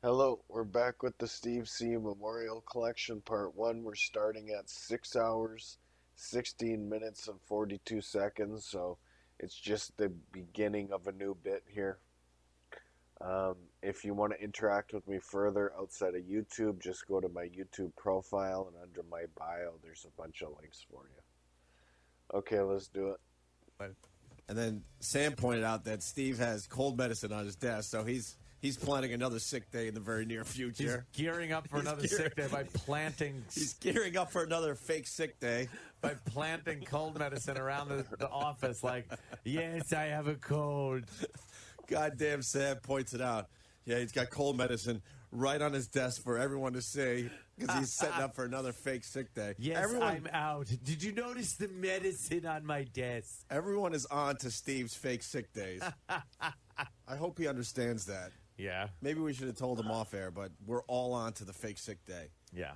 Hello, we're back with the Steve C. Memorial Collection Part 1. We're starting at 6 hours, 16 minutes, and 42 seconds, so it's just the beginning of a new bit here. If you want to interact with me further outside of YouTube, just go to my YouTube profile, and under my bio, there's a bunch of links for you. Okay, let's do it. And then Sam pointed out that Steve has cold medicine on his desk, so he's planning another sick day in the very near future. He's gearing up for another sick day by planting. He's gearing up for another fake sick day by planting cold medicine around the office. Like, yes, I have a cold. Goddamn, Sam points it out. Yeah, he's got cold medicine right on his desk for everyone to see because he's setting up for another fake sick day. Yes, I'm out. Did you notice the medicine on my desk? Everyone is on to Steve's fake sick days. I hope he understands that. Yeah. Maybe we should have told him off air, but we're all on to the fake sick day. Yeah.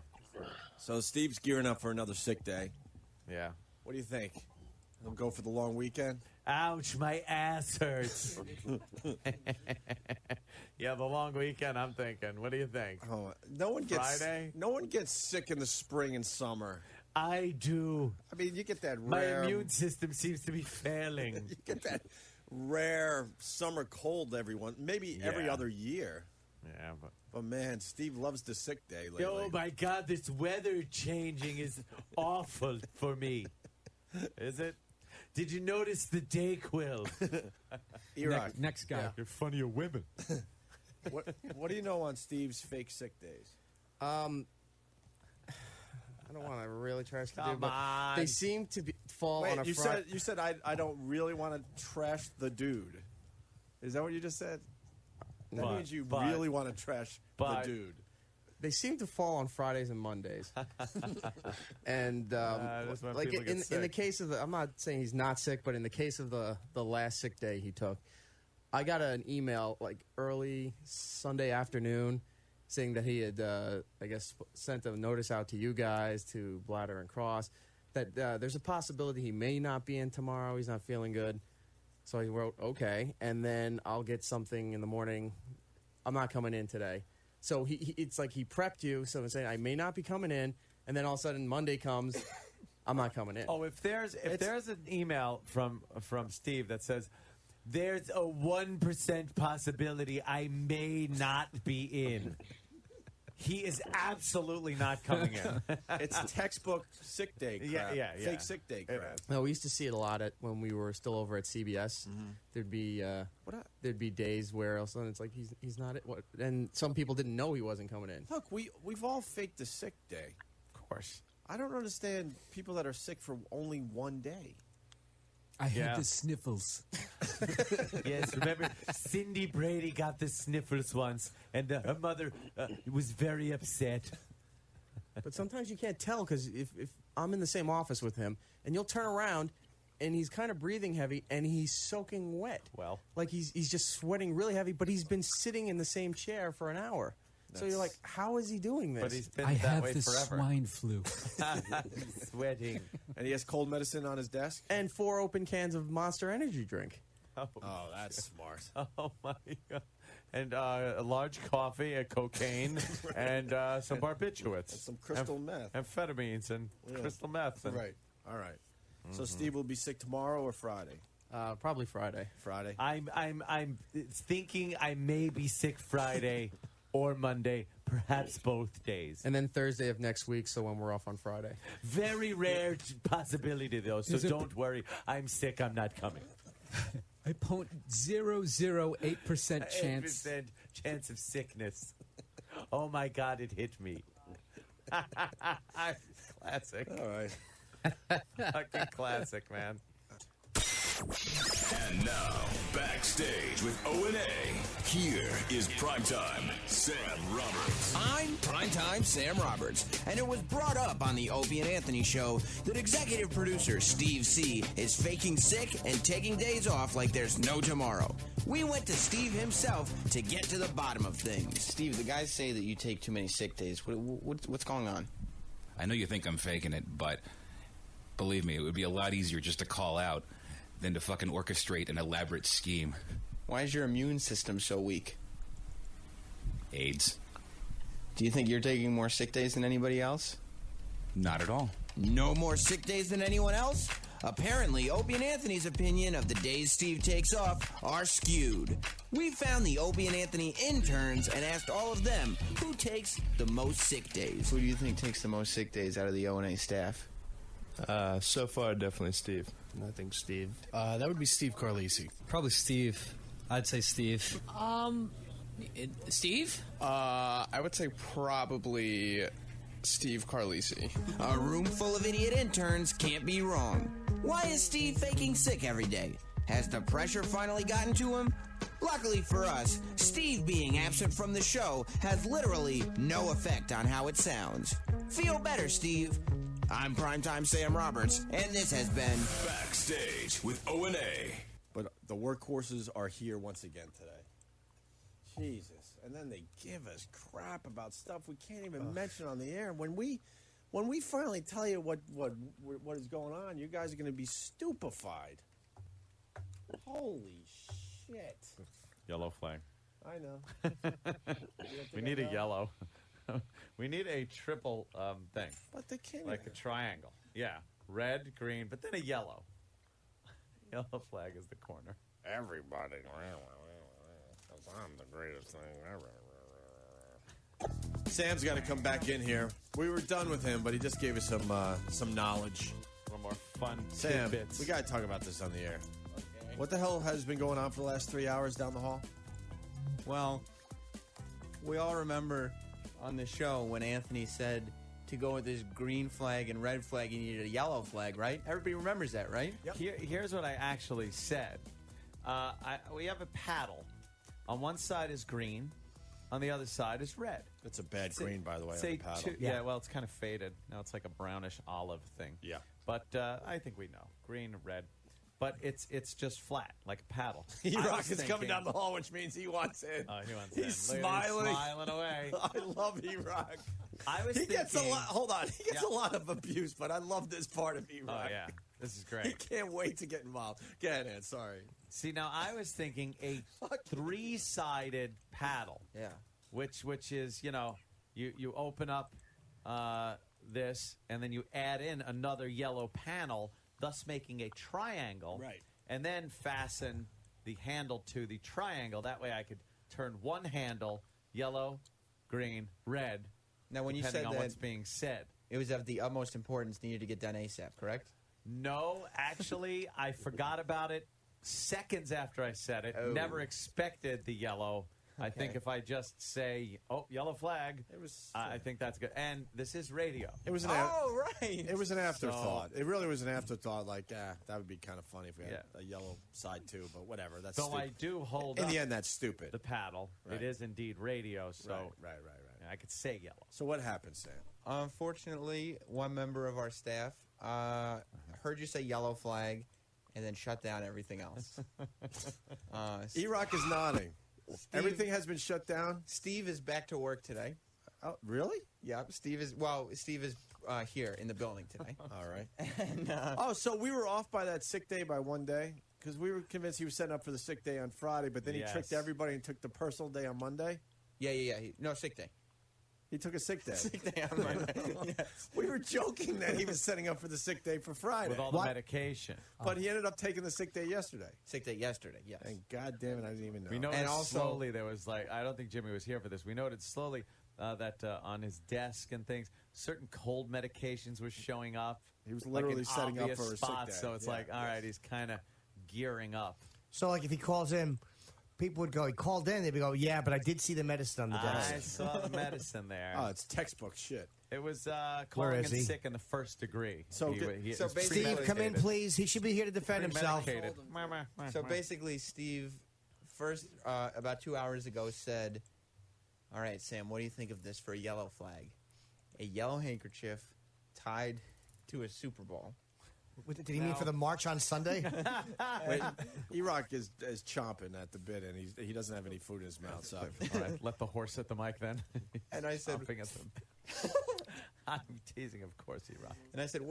So Steve's gearing up for another sick day. Yeah. What do you think? He'll go for the long weekend? Ouch, my ass hurts. Yeah, the long weekend, I'm thinking. What do you think? Oh, no one gets Friday? No one gets sick in the spring and summer. I do. I mean, you get that My rare... immune system seems to be failing. You get that rare summer cold maybe every other year. Yeah, But man, Steve loves the sick day lately. oh my God, this weather changing is awful for me. Is it? Did you notice the Dayquil? Next guy. Yeah. You're funny of women. What do you know on Steve's fake sick days? I don't want to really trash the dude, Come but on. they seem to fall Wait, on a you Friday. said I don't really want to trash the dude. Is that what you just said? That means you really want to trash the dude. They seem to fall on Fridays and Mondays. And that's when like people get in the sick. case of I'm not saying he's not sick, but in the case of the last sick day he took, I got an email like early Sunday afternoon saying that he had, I guess, sent a notice out to you guys, to Bladder and Cross, that there's a possibility he may not be in tomorrow. He's not feeling good. So he wrote, okay, and then I'll get something in the morning. I'm not coming in today. So it's like he prepped you, so saying I may not be coming in, and then all of a sudden Monday comes, I'm not coming in. Oh, if there's an email from Steve that says there's a 1% possibility I may not be in, he is absolutely not coming in. It's textbook sick day crap. Yeah. Fake sick day crap. No, we used to see it a lot when we were still over at CBS. Mm-hmm. There'd be days where all of a sudden it's like he's not at what, and some people didn't know he wasn't coming in. Look, we've all faked a sick day. Of course. I don't understand people that are sick for only one day. I had the sniffles. Yes, remember Cindy Brady got the sniffles once, and her mother was very upset. But sometimes you can't tell because if I'm in the same office with him, and you'll turn around, and he's kind of breathing heavy, and he's soaking wet. Well, like he's just sweating really heavy, but he's been sitting in the same chair for an hour. So you're like, how is he doing this? but he's been I that have way the forever. swine flu. He's sweating. And he has cold medicine on his desk? And 4 open cans of Monster Energy drink. Oh, that's smart. Oh my God! And a large coffee, a cocaine, and some barbiturates, Some crystal meth. amphetamines, and crystal meth. And Right. All right. So Steve will be sick tomorrow or Friday? Probably Friday. Friday. I'm thinking I may be sick Friday or Monday, perhaps both days. And then Thursday of next week, so when we're off on Friday. Very rare possibility, though, so don't worry. I'm sick. I'm not coming. A 0.008% chance. 8% chance of sickness. Oh, my God, it hit me. Classic. All right. Fucking classic, man. And now, backstage with O&A, here is Primetime Sam Roberts. I'm Primetime Sam Roberts, and it was brought up on the Opie and Anthony show that executive producer Steve C. is faking sick and taking days off like there's no tomorrow. We went to Steve himself to get to the bottom of things. Steve, the guys say that you take too many sick days. What's going on? I know you think I'm faking it, but believe me, it would be a lot easier just to call out than to fucking orchestrate an elaborate scheme. Why is your immune system so weak? AIDS. Do you think you're taking more sick days than anybody else? Not at all. No more sick days than anyone else? Apparently, Opie and Anthony's opinion of the days Steve takes off are skewed. We found the Opie and Anthony interns and asked all of them who takes the most sick days. Who do you think takes the most sick days out of the O&A staff? So far, definitely Steve. I think Steve. That would be Steve Carlisi. Probably Steve. I'd say Steve. Steve? I would say probably Steve Carlisi. A room full of idiot interns can't be wrong. Why is Steve faking sick every day? Has the pressure finally gotten to him? Luckily for us, Steve being absent from the show has literally no effect on how it sounds. Feel better, Steve. I'm Primetime Sam Roberts, and this has been Backstage with O&A. But the workhorses are here once again today. Jesus. And then they give us crap about stuff we can't even mention on the air. When we finally tell you what is going on, you guys are going to be stupefied. Holy shit. Yellow flag. I know. We need a yellow. We need a triple thing. But they can't Like a triangle. Yeah. Red, green, but then a yellow. Yellow flag is the corner. Everybody. Because I'm the greatest thing ever. Sam's got to come back in here. We were done with him, but he just gave us some knowledge. A little more fun Sam, tidbits. we got to talk about this on the air. Okay. What the hell has been going on for the last 3 hours down the hall? Well, we all remember on the show when Anthony said to go with this green flag and red flag, you needed a yellow flag, right? Everybody remembers that, right? Yep. Here's what I actually said. We have a paddle. On one side is green. On the other side is red. That's a bad green, by the way, on Say the paddle. yeah, well, it's kind of faded. Now it's like a brownish olive thing. Yeah. But I think we know. Green, red. But it's just flat, like a paddle. E-Rock is coming down the hall, which means he wants in. Oh, he wants He's in. Look at him smiling. smiling away. I love E-Rock. I was He gets a thinking- lot. Hold on. He gets Yeah. a lot of abuse, but I love this part of E-Rock. Oh, yeah. This is He great. can't wait to get involved. Go ahead, Ed. Sorry. See, now I was thinking a three-sided paddle. Yeah. Which is, you open up this, and then you add in another yellow panel, thus making a triangle. Right. And then fasten the handle to the triangle. That way I could turn one handle, yellow, green, red, Now, when you depending said on that what's being said. it was of the utmost importance, needed to get done ASAP, correct? No, actually, I forgot about it seconds after I said it. Oh. Never expected the yellow. I think Okay. if I just say, yellow flag, It was. I think that's good. And this is radio. It was an. right. It was an afterthought. It really was an afterthought. Like, that would be kind of funny if we had Yeah. a yellow side too. But whatever. That's So stupid. I do hold In up the end, that's stupid. the paddle. Right. It is indeed radio, so Right. I could say yellow. So what happened, Sam? Unfortunately, one member of our staff heard you say yellow flag and then shut down everything else. E-Rock is nodding. Everything has been shut down. Steve is back to work today. Oh, really? Yep, Steve is here in the building today. All right. And, So we were off by that sick day by one day because we were convinced he was setting up for the sick day on Friday, but then he Yes. tricked everybody and took the personal day on Monday. yeah. No, sick day. He took a sick day. Sick day on Monday. Yes. We were joking that he was setting up for the sick day for Friday. With all the medication. But he ended up taking the sick day yesterday. Sick day yesterday, yes. And God damn it, I didn't even know. We noticed And also- slowly there was I don't think Jimmy was here for this. We noticed slowly that on his desk and things, certain cold medications were showing up. He was literally in setting up obvious for a sick spots, day. So it's Yeah, all right, he's kind of gearing up. So, like, if he calls in, people would go, he called in, they'd go, yeah, but I did see the medicine on the desk. I saw the medicine there. Oh, it's textbook shit. It was calling in is he? sick in the first degree. So He- good. he- So it was basically- Steve, come in, premeditated. please. He should be here to defend himself. Premeditated. So basically, Steve, first, about 2 hours ago, said, all right, Sam, what do you think of this for a yellow flag? A yellow handkerchief tied to a Super Bowl. Did he mean for the march on Sunday? Wait, E-Rock is chomping at the bit, and he doesn't have any food in his mouth. So All right, let the horse at the mic then. And I said- Stomping at them. I'm teasing, of course, E-Rock. And I said,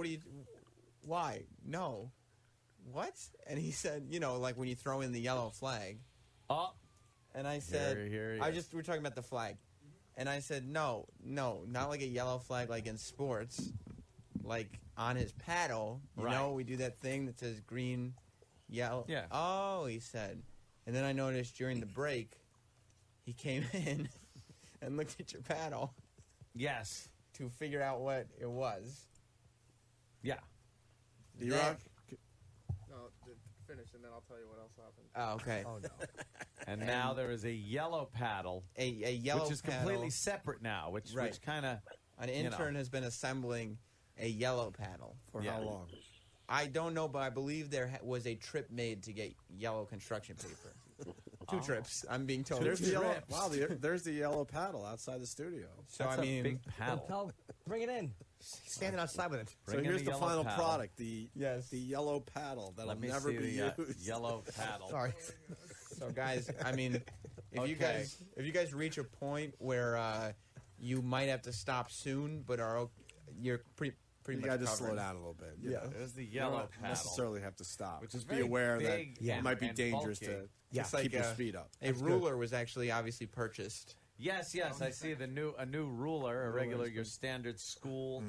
why? No. What? And he said, like when you throw in the yellow flag. Oh, And I said, Here he we're is. talking about the flag. And I said, no, not like a yellow flag like in sports. Like on his paddle, you know, we do that thing that says green, yellow. Yeah. Oh, he said. And then I noticed during the break, he came in and looked at your paddle. Yes. To figure out what it was. Yeah. D-Rock? No, finish, and then I'll tell you what else happened. Oh, okay. Oh, no. And now there is a yellow paddle. A yellow which is paddle. completely separate now, which kind of... An intern has been assembling a yellow paddle. For how long? I don't know, but I believe there was a trip made to get yellow construction paper. Two trips, I'm being told. There's the yellow, wow, there's the yellow paddle outside the studio. So I mean, big paddle. Bring it in. Standing outside with it. So here's the final paddle. product: the yellow paddle that'll Let me never see be the, used. yellow paddle. Sorry. So guys, I mean, if you guys reach a point where you might have to stop soon, but you're pretty You much gotta just covered. slow down a little bit. Yeah. There's the You yellow don't paddle. necessarily have to stop. Which is Just be very aware big that it might be and dangerous bulky. to It's like keep your speed up. A ruler was actually obviously purchased. Yes, I see a new ruler, a regular your standard school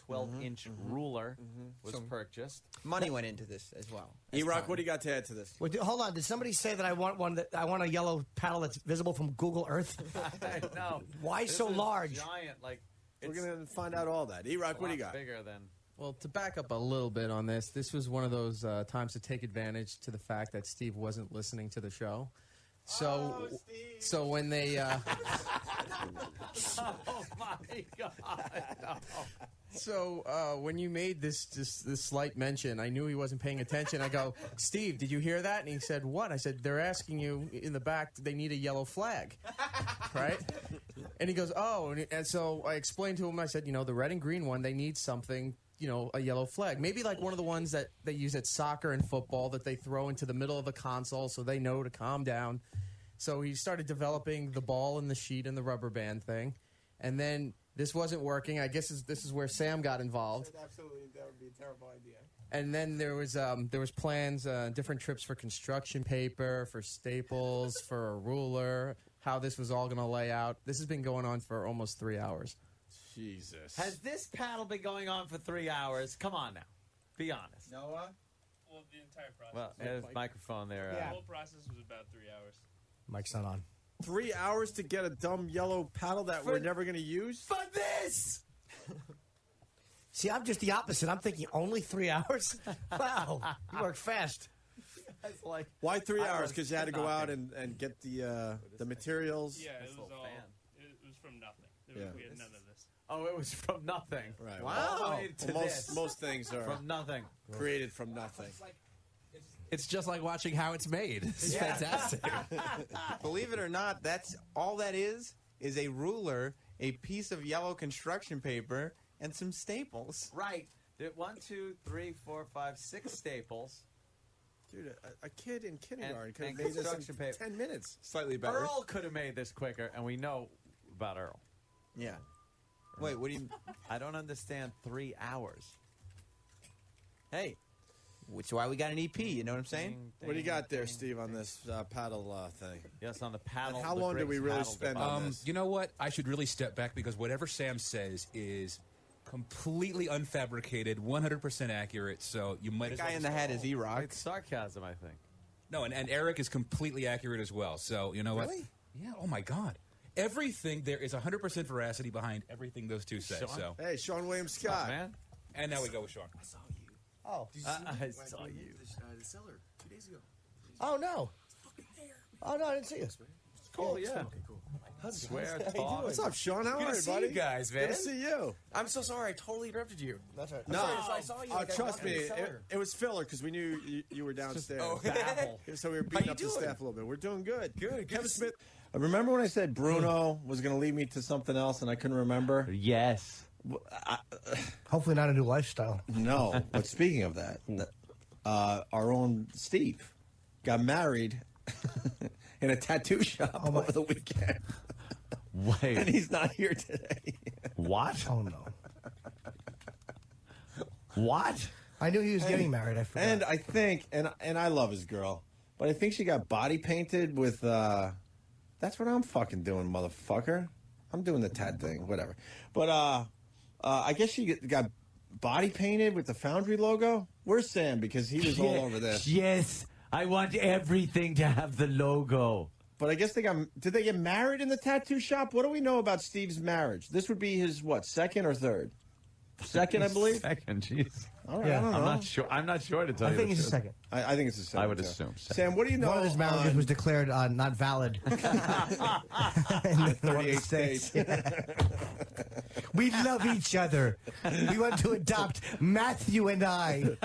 12-inch ruler was purchased. Money went into this as well. E-Rock, what do you got to add to this? Well, hold on. Did somebody say that I want one? That I want a yellow paddle that's visible from Google Earth? I know. Why This so is large? Giant, like We're gonna find out all that. E-Rock, what do you got? Bigger than. Well, to back up a little bit on this was one of those times to take advantage to the fact that Steve wasn't listening to the show. So, so when they, Oh my God! No. so when you made this slight mention, I knew he wasn't paying attention. I go, Steve, did you hear that? And he said, what? I said, they're asking you in the back. They need a yellow flag, right? And he goes, oh, and so I explained to him. I said, the red and green one, they need something. A yellow flag. Maybe like one of the ones that they use at soccer and football that they throw into the middle of the console so they know to calm down. So he started developing the ball and the sheet and the rubber band thing. And then this wasn't working. I guess this is where Sam got involved. Absolutely, that would be a terrible idea. And then there was plans, different trips for construction paper, for staples, for a ruler, how this was all going to lay out. This has been going on for almost 3 hours. Jesus. Has this paddle been going on for 3 hours? Come on now, be honest. Noah? Well, the entire process. Well, there's microphone there. The whole process was about 3 hours. Mike's not on. 3 hours to get a dumb yellow paddle that we're never gonna use? For this! See, I'm just the opposite. I'm thinking only 3 hours. Wow, you work fast. That's like Why 3 I hours? was Because you had to go out nothing. and get the materials. Yeah, Nice it was little all. fan. It was from nothing. Yeah. We had none of this. Oh, it was from nothing. Right. All the Wow. way to Well, this. most things are From nothing. created from nothing. It's just like watching how it's made. It's fantastic. Believe it or not, that's all that is a ruler, a piece of yellow construction paper, and some staples. Right. There, 1, 2, 3, 4, 5, 6 staples. Dude, a kid in kindergarten could have and made this in construction paper. 10 minutes. Slightly better. Earl could have made this quicker, and we know about Earl. Yeah. Wait, what do you... I don't understand 3 hours. Hey, which is why we got an EP, you know what I'm saying? What do you got there, Steve, on this paddle thing? Yes, on the paddle. And how the long did Briggs we really paddle spend device. on this? You know what? I should really step back because whatever Sam says is completely unfabricated, 100% accurate. So you might The as guy well in the hat is E-Rock. It's sarcasm, I think. No, and Eric is completely accurate as well. So you know what? Really? Yeah. Oh my God. Everything there is 100% veracity behind everything those two say. Sean? So Hey, Sean William Oh, Scott. man. and now we go with Sean. Oh. I saw you. The seller 2 days ago. Oh, no. Oh, no, I didn't see you. Cool, yeah. Okay, cool. Swear How you talk. doing? What's up, Sean? How Good are to you, see buddy? you guys, man. Good to see you. I'm so sorry. I totally interrupted you. That's right. No, I saw you. Like, I trust walked me, in the it, cellar. it was filler because we knew you were downstairs. Oh. Babble. So we were beating you up the doing? staff a little bit. We're doing good. Good Kevin to see- Smith. Remember when I said Bruno was going to lead me to something else and I couldn't remember? Yes. Hopefully not a new lifestyle. No, but speaking of that, our own Steve got married in a tattoo shop over the weekend. Wait. And he's not here today. What? Oh, no. What? I knew he was getting married. I forgot. And I think, and I love his girl, but I think she got body painted with, that's what I'm fucking doing, motherfucker. I'm doing the Ted thing, whatever. But I guess she got body painted with the Foundry logo. Where's Sam? Because he was all over this. Yes, I want everything to have the logo. But I guess did they get married in the tattoo shop? What do we know about Steve's marriage? This would be his, what, second or third? Second, I believe. Second, jeez. All right, I don't know. I'm not sure to tell you. I think the it's a truth. second. I think it's a second. I would too. assume. Sam, what do you know? One of his marriages was declared not valid. In the 38 states. We love each other. We want to adopt Matthew and I.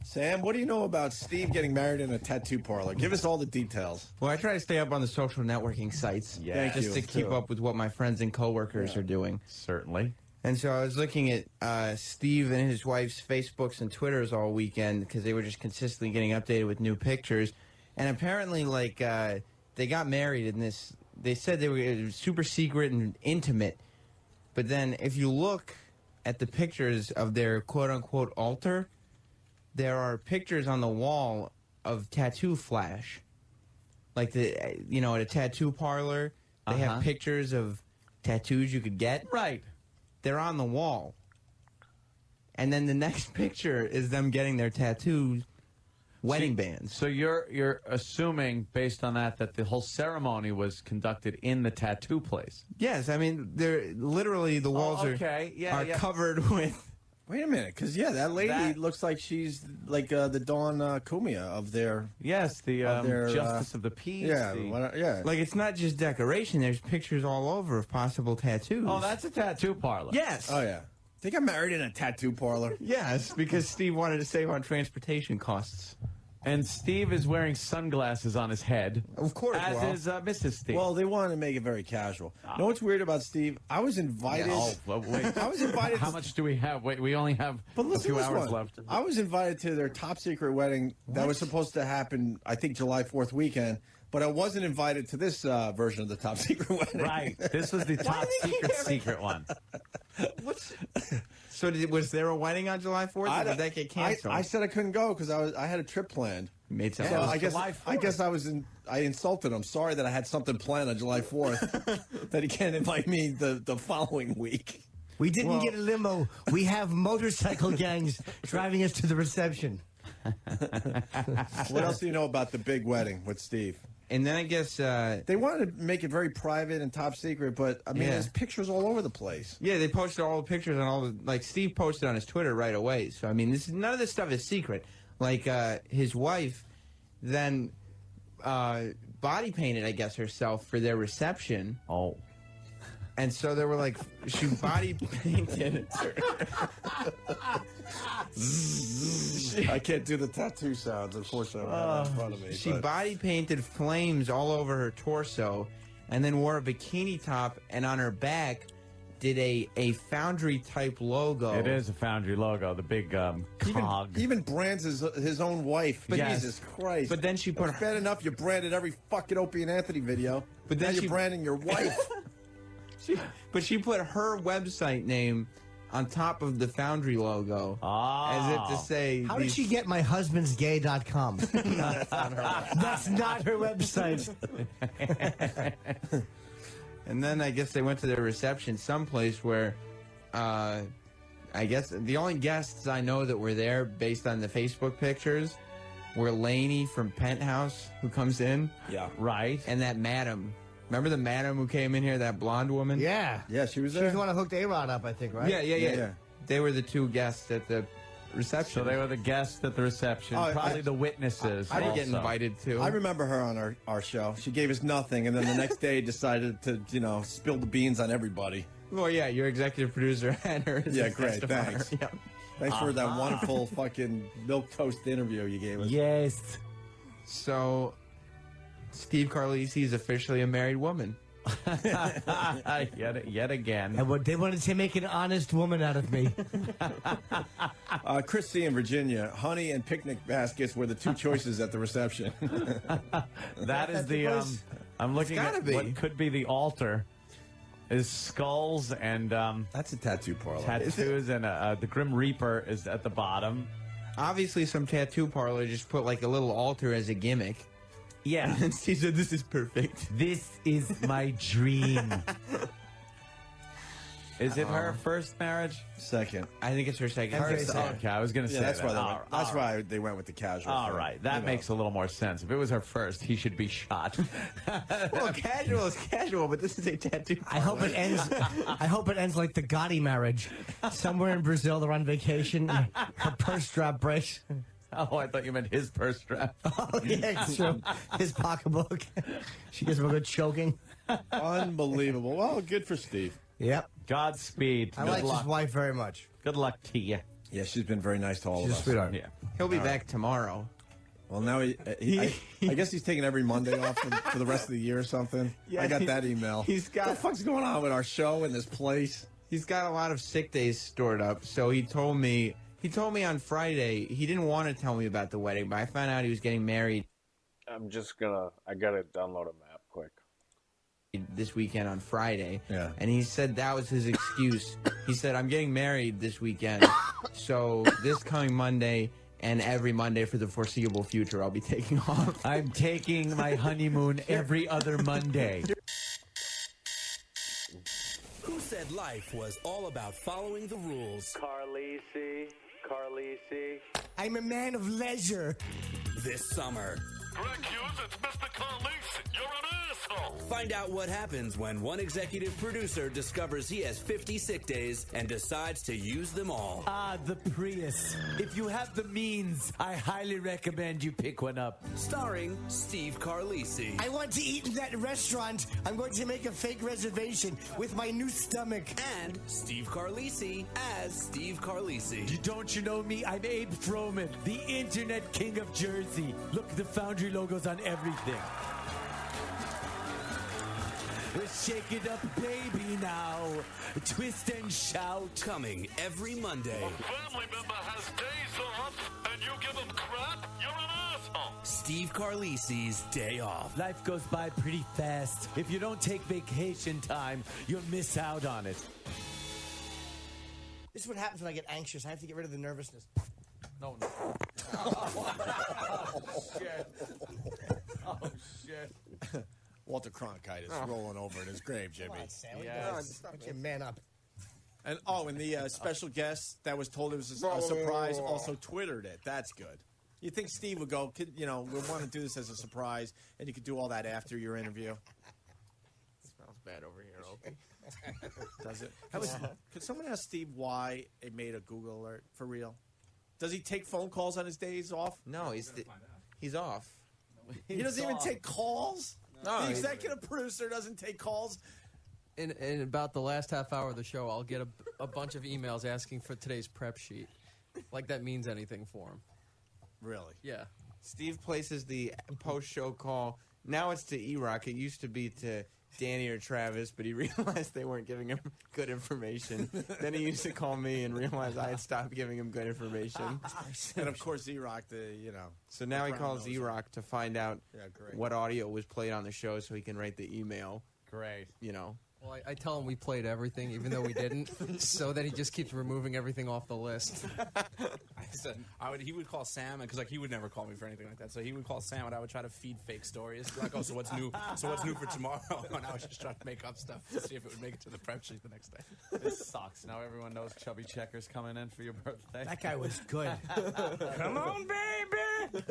Sam, what do you know about Steve getting married in a tattoo parlor? Give us all the details. Well, I try to stay up on the social networking sites Thank just you, to keep too. up with what my friends and coworkers are doing. Certainly. And so I was looking at Steve and his wife's Facebooks and Twitters all weekend because they were just consistently getting updated with new pictures. And apparently, like, they got married in this. They said they were super secret and intimate. But then if you look at the pictures of their quote-unquote altar, there are pictures on the wall of tattoo flash. Like, at a tattoo parlor, they have pictures of tattoos you could get. Right. They're on the wall. And then the next picture is them getting their tattoos, wedding bands. So you're assuming, based on that the whole ceremony was conducted in the tattoo place. Yes, I mean, they're literally the walls are covered with. Wait a minute, because that lady looks like she's like the Dawn Kumia of their. Yes, the Justice of the Peace. Yeah. Like, it's not just decoration. There's pictures all over of possible tattoos. Oh, that's a tattoo parlor. Yes. Oh yeah. They got married in a tattoo parlor. Yes, because Steve wanted to save on transportation costs. And Steve is wearing sunglasses on his head. Of course, as is Mrs. Steve. Well, they wanted to make it very casual. Know what's weird about Steve? I was invited. Oh, well, wait. I was invited. How much do we have? Wait, we only have But a listen few to this hours one. left. I was invited to their top secret wedding that was supposed to happen, I think, July 4th weekend. But I wasn't invited to this version of the top secret wedding. Right. This was the top secret one. So was there a wedding on July 4th, or did that get canceled? I said I couldn't go because I had a trip planned. Made sense. So I July guess I insulted him. Sorry that I had something planned on July 4th that he can't invite me the following week. We didn't get a limo. We have motorcycle gangs driving us to the reception. What else do you know about the big wedding with Steve? And then I guess they wanted to make it very private and top secret, but I mean, there's pictures all over the place. Yeah, they posted all the pictures and all the Steve posted on his Twitter right away. So I mean, none of this stuff is secret. Like his wife then body painted, I guess, herself for their reception. Oh. And so they were like, she body painted. I can't do the tattoo sounds, unfortunately. I don't have that in front of me. She body painted flames all over her torso, and then wore a bikini top, and on her back did a Foundry type logo. It is a Foundry logo, the big cog. Even brands his own wife. But Yes. Jesus Christ. But then she put It's bad enough you branded every fucking Opie and Anthony video. But then now you're she- branding your wife. But she put her website name on top of the Foundry logo, as if to say, How did she get my husband's gay.com? That's not her website. And then I guess they went to their reception someplace where, I guess the only guests I know that were there based on the Facebook pictures were Lainey from Penthouse, who comes in. Yeah. Right. And that madam. Remember the madam who came in here, that blonde woman? Yeah. Yeah, she was She there. was the one who hooked A-Rod up, I think, right? Yeah. They were the two guests at the reception. So they were the guests at the reception, Oh, probably the witnesses. I didn't get also. invited to. I remember her on our show. She gave us nothing, and then the next day decided to, spill the beans on everybody. Well, yeah, your executive producer had her. as Yeah, a great. testifier. Thanks. Yeah. Thanks for that wonderful fucking milquetoast interview you gave us. Yes. So, Steve Carlisi is officially a married woman. yet again. And they wanted to make an honest woman out of me. Christy in Virginia, honey and picnic baskets were the two choices at the reception. That is the. I'm looking gotta at be. what could be the altar. Is skulls and That's a tattoo parlor. tattoos, and the Grim Reaper is at the bottom. Obviously, some tattoo parlor just put like a little altar as a gimmick. Yeah. And Steve said, "This is perfect. This is my dream." Is it her first marriage? Second. I think it's her second. Okay, I was going to say that's that. why they All went, right, that's all right. why they went with the casual. All thing. right, that You know. makes a little more sense. If it was her first, he should be shot. Well, casual is casual, but this is a tattoo. I hope it ends. I hope it ends like the Gotti marriage. Somewhere in Brazil, they're on vacation. And her purse strap breaks. Oh, I thought you meant his purse strap. Oh yeah, it's true. His pocketbook. She gives him a good choking. Unbelievable. Well, good for Steve. Yep. Godspeed. I Good like luck. his wife very much. Good luck to you. Yeah, she's been very nice to all She's a of us. sweetheart. Yeah. He'll be back tomorrow. Well, now I guess he's taking every Monday off for the rest of the year or something. Yeah, I got that email. he's got- what the fuck's going on with our show and this place? He's got a lot of sick days stored up, so he told me on Friday he didn't want to tell me about the wedding, but I found out he was getting married I gotta download a map quick. this weekend on Friday. Yeah. And he said that was his excuse. He said, "I'm getting married this weekend, so this coming Monday and every Monday for the foreseeable future I'll be taking off." I'm taking my honeymoon every other Monday. Who said life was all about following the rules? Carlisi. I'm a man of leisure. This summer, Greg Hughes, it's Mr. Carlisi. You're an asshole. find out what happens when one executive producer discovers he has 50 sick days and decides to use them all. Ah, the Prius. If you have the means, I highly recommend you pick one up. Starring Steve Carlisi. I want to eat in that restaurant. I'm going to make a fake reservation with my new stomach. And Steve Carlisi as Steve Carlisi. Don't you know me? I'm Abe Froman, the internet king of Jersey. Look, the Foundry logo's on everything. Shake it up, baby, now. Twist and shout. Coming every Monday. Family member has days off and you give him crap? You're an asshole. Steve Carlisi's Day Off. Life goes by pretty fast. If you don't take vacation time, you'll miss out on it. This is what happens when I get anxious. I have to get rid of the nervousness. No. Oh, shit. Oh, shit. Walter Cronkite is rolling over in his grave, Jimmy. Come on, Sam. Yes. Get your man up. And the special guest that was told it was a surprise also Twittered it. That's good. You think Steve would go? We want to do this as a surprise, and you could do all that after your interview. Smells bad over here, Opie. Does it? Could someone ask Steve why it made a Google alert for real? Does he take phone calls on his days off? No, he's off. He doesn't even take calls. No, The executive producer doesn't take calls. In about the last half hour of the show, I'll get a bunch of emails asking for today's prep sheet. Like that means anything for him. Really? Yeah. Steve places the post-show call. Now it's to E-Rock. It used to be to Danny or Travis, but he realized they weren't giving him good information. Then he used to call me and realized I had stopped giving him good information. And of course, Z-Rock, So now he Brown calls knows E-Rock to find out great. what audio was played on the show so he can write the email. Great. Well, I tell him we played everything, even though we didn't, so that he just keeps removing everything off the list. I said he would call Sam because he would never call me for anything like that. So he would call Sam and I would try to feed fake stories. Like, oh, so what's new? So what's new for tomorrow? And I was just trying to make up stuff to see if it would make it to the prep sheet the next day. This sucks. Now everyone knows Chubby Checker's coming in for your birthday. That guy was good. Come on, baby.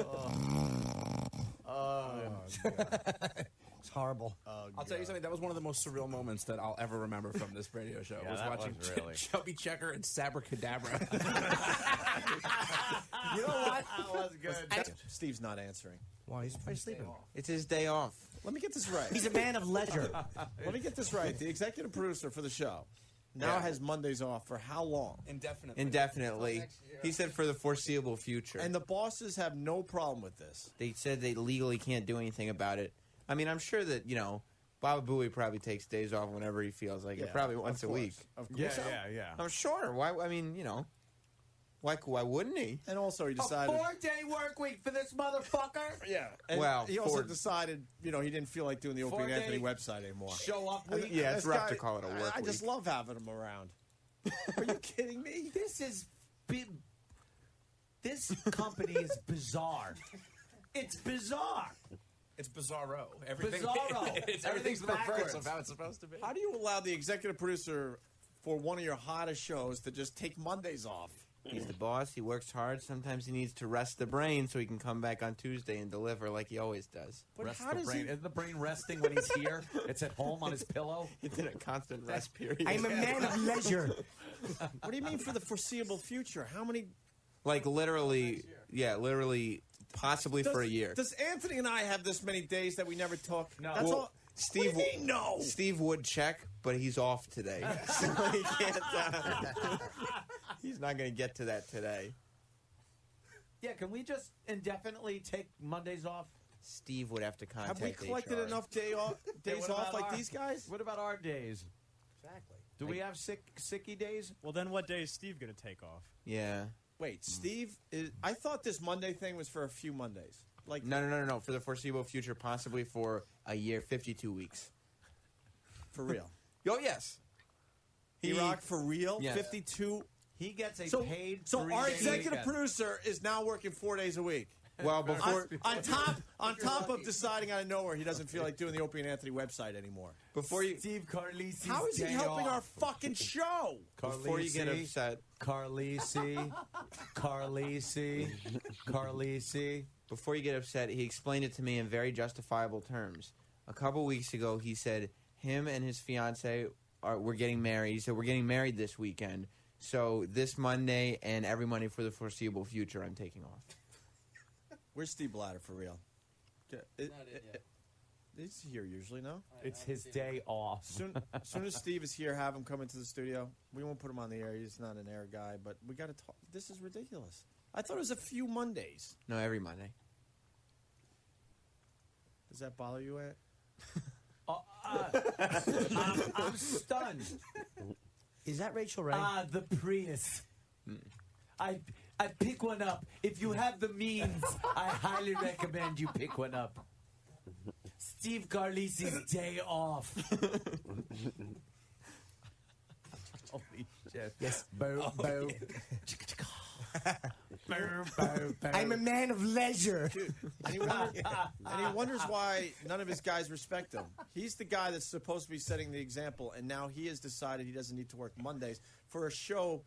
It's horrible. I'll tell you something. That was one of the most surreal moments that I'll ever remember from this radio show. Yeah, was that watching was really. Chubby Checker and Sabracadabra. You know what? That was good. Steve's not answering. Well, he's probably sleeping. It's his day off. Let me get this right. He's a man of leisure. Let me get this right. The executive producer for the show now has Mondays off for how long? Indefinitely. He said for the foreseeable future. And the bosses have no problem with this. They said they legally can't do anything about it. I mean, I'm sure that, Baba Booey probably takes days off whenever he feels like it, probably once a week. Of course. Yeah. I'm sure. Why? I mean, why wouldn't he? And also he decided. A 4-day work week for this motherfucker. Yeah. And Well, he also decided, he didn't feel like doing the Opie and Anthony website anymore. Show up week. Yeah, it's This rough guy- to call it a work I just week. love having him around. Are you kidding me? This company is bizarre. It's bizarre. It's bizarro. Everything, Bizarro. everything's the reverse backwards. of how it's supposed to be. How do you allow the executive producer for one of your hottest shows to just take Mondays off? He's the boss. He works hard. Sometimes he needs to rest the brain so he can come back on Tuesday and deliver like he always does. But Rest how the does brain. he? Isn't the brain resting when he's here? It's at home on his pillow. It's in a constant rest period. I'm a man of leisure. What do you mean for the foreseeable future? How many? Like literally, possibly for a year. Does Anthony and I have this many days that we never talk? No. That's Well, all. Steve, What do you mean, no? Steve would check, but he's off today, so he can't. He's not going to get to that today. Yeah, can we just indefinitely take Mondays off? Steve would have to contact. Have we collected HR. enough days what off about like our- these guys? What about our days? Exactly. Do we have sicky days? Well, then what day is Steve going to take off? Yeah. Wait, Steve is. I thought this Monday thing was for a few Mondays. Like No. For the foreseeable future, possibly for a year, 52 weeks. for real. Oh yes. E-Rock for real. Yes. 52. He gets a So, paid. so our 3-day executive weekend. producer is now working 4 days a week. Well, before On top of deciding out of nowhere he doesn't feel like doing the Opie and Anthony website anymore. before you Steve Carlisi's How is he day helping off. our fucking show? before you get upset, Carlisi. before you get upset, he explained it to me in very justifiable terms. A couple weeks ago, he said him and his fiance were getting married. He said we're getting married this weekend, so this Monday and every Monday for the foreseeable future, I'm taking off. Where's Steve Blatter for real? He's here usually, no? It's his day off. Soon as Steve is here, have him come into the studio. We won't put him on the air. He's not an air guy, but we got to talk. This is ridiculous. I thought it was a few Mondays. No, every Monday. Does that bother you, Ed? I'm stunned. Is that Rachel Ray? The Prius. I pick one up. If you have the means, I highly recommend you pick one up. Steve Carlisi's day off. Holy shit. Yes. Boom, boom. I'm a man of leisure. And he wonders why none of his guys respect him. He's the guy that's supposed to be setting the example, and now he has decided he doesn't need to work Mondays for a show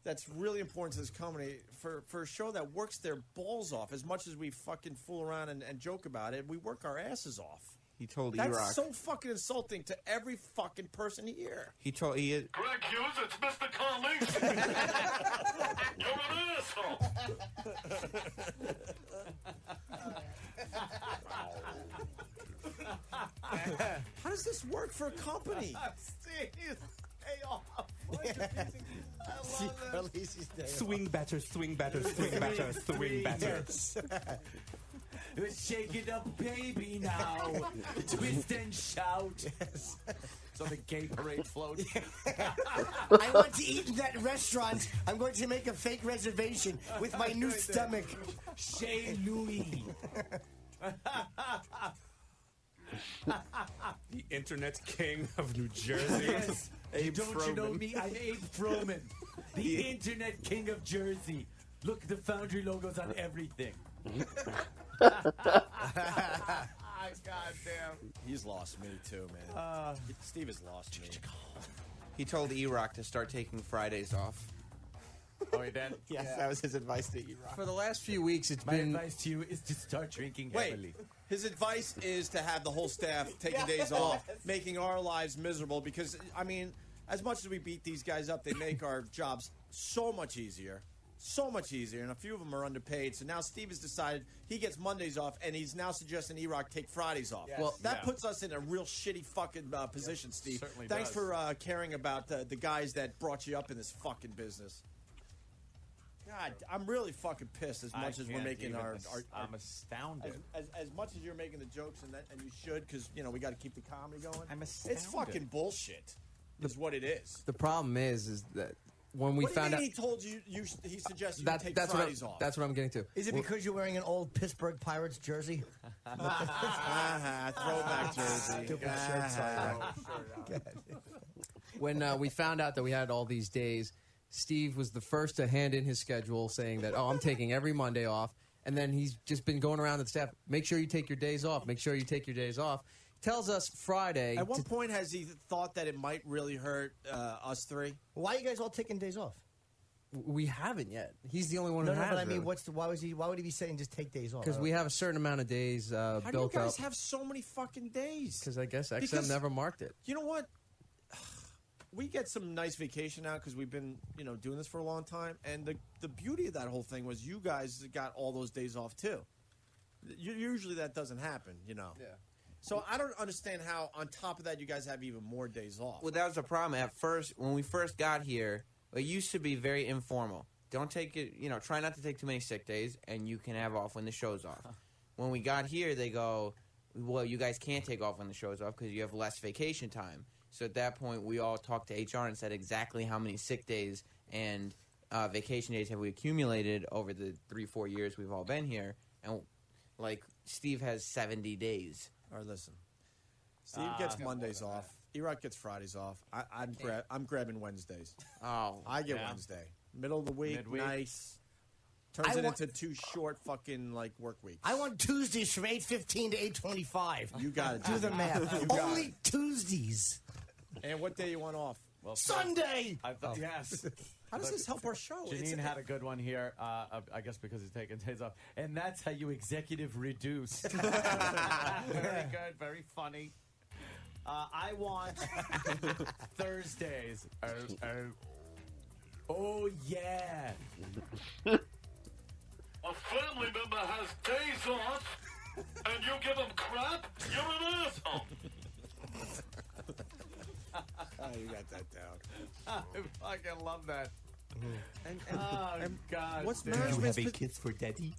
that's really important to this company, for a show that works their balls off. As much as we fucking fool around and joke about it, we work our asses off. He told That's E-Rock. so fucking insulting to every fucking person here. He told he. Greg Hughes, it's Mr. Carlisi. You're an asshole. How does this work for a company? Steve, day off. Swing better, swing better, swing better, swing better. Shake it up, baby, now. Twist and shout. So the gay parade float. I want to eat in that restaurant. I'm going to make a fake reservation with my new stomach. Chez Louis. The internet king of New Jersey. Yes. Abe Don't you know Froman. me? I'm Abe Froman, the internet king of Jersey. Look, the Foundry logo's on everything. God damn. He's lost me too, man. Steve has lost me. He told E-Rock to start taking Fridays off. Oh, you did? Yes, that was his advice to E-Rock. For the last few weeks, it's My been advice to you is to start drinking Wait, heavily. his advice is to have the whole staff taking days off, making our lives miserable because, I mean, as much as we beat these guys up, they make our jobs so much easier. So much easier, and a few of them are underpaid. So now Steve has decided he gets Mondays off, and he's now suggesting E-Rock take Fridays off. Well, that puts us in a real shitty fucking position, Steve. certainly Thanks does. for caring about the guys that brought you up in this fucking business. God, I'm really fucking pissed as much as we're making our I'm astounded. as much as you're making the jokes and you should, because we got to keep the comedy going. I'm It's astounded. fucking bullshit. Is what it is. the problem is that when we What do you found mean out he told you? He suggested you that, take that's Fridays what off. that's what I'm getting to. Is it because you're wearing an old Pittsburgh Pirates jersey? Throwback jersey. Stupid shirt, sorry. When we found out that we had all these days, Steve was the first to hand in his schedule saying that, I'm taking every Monday off. And then he's just been going around to the staff, make sure you take your days off. Make sure you take your days off. Tells us Friday. At one point, has he thought that it might really hurt us three? Why are you guys all taking days off? We haven't yet. He's the only one No, who no, has. but I mean, why would he be saying just take days off? Because we have a certain amount of days How do you built guys up. have so many fucking days? Because I guess XM Because- never marked it. You know what? We get some nice vacation out because we've been, doing this for a long time. And the beauty of that whole thing was you guys got all those days off too. Usually that doesn't happen, Yeah. So I don't understand how, on top of that, you guys have even more days off. Well, that was the problem. At first, when we first got here, it used to be very informal. Don't take it, try not to take too many sick days, and you can have off when the show's off. When we got here, they go, well, you guys can't take off when the show's off because you have less vacation time. So at that point, we all talked to HR and said exactly how many sick days and vacation days have we accumulated over the 3-4 years we've all been here. And, Steve has 70 days. All right, listen. Steve gets Mondays off. E-Rock gets Fridays off. I'm grabbing Wednesdays. Oh, I get yeah. Wednesday. Middle of the week, Midweek. nice. Turns I it want- into 2 short fucking, work weeks. I want Tuesdays from 8:15 to 8:25. You got it. Do the math. You got Only it. Tuesdays. And what day you want off? Well, Sunday. I thought, yes. How does this help our show? Janine had a good one here, I guess because he's taking days off. And that's how you executive reduce. Very good, very funny. I want Thursdays. Oh, yeah. A family member has days off, and you give them crap? You're an asshole. Oh, you got that down. I fucking love that. And God. what's damn. management's kiss for daddy?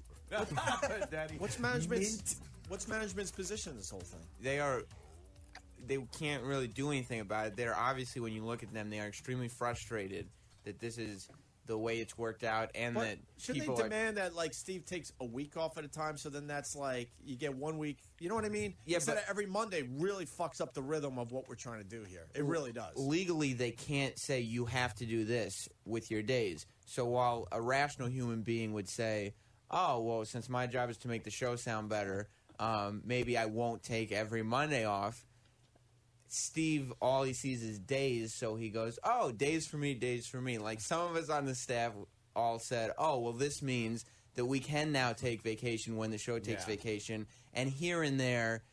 Daddy. What's management's position in this whole thing? They can't really do anything about it. They're obviously, when you look at them, they are extremely frustrated that this is the way it's worked out, and But that shouldn't people they demand that Steve takes a week off at a time? So then that's you get 1 week. You know what I mean? Yeah, Instead but- of every Monday really fucks up the rhythm of what we're trying to do here. It really does. legally they can't say you have to do this with your days. So while a rational human being would say, "Oh, well, since my job is to make the show sound better, maybe I won't take every Monday off." Steve, all he sees is days, so he goes, "Oh, days for me, days for me." Like some of us on the staff all said, "Oh, well, this means that we can now take vacation when the show takes vacation, and here and there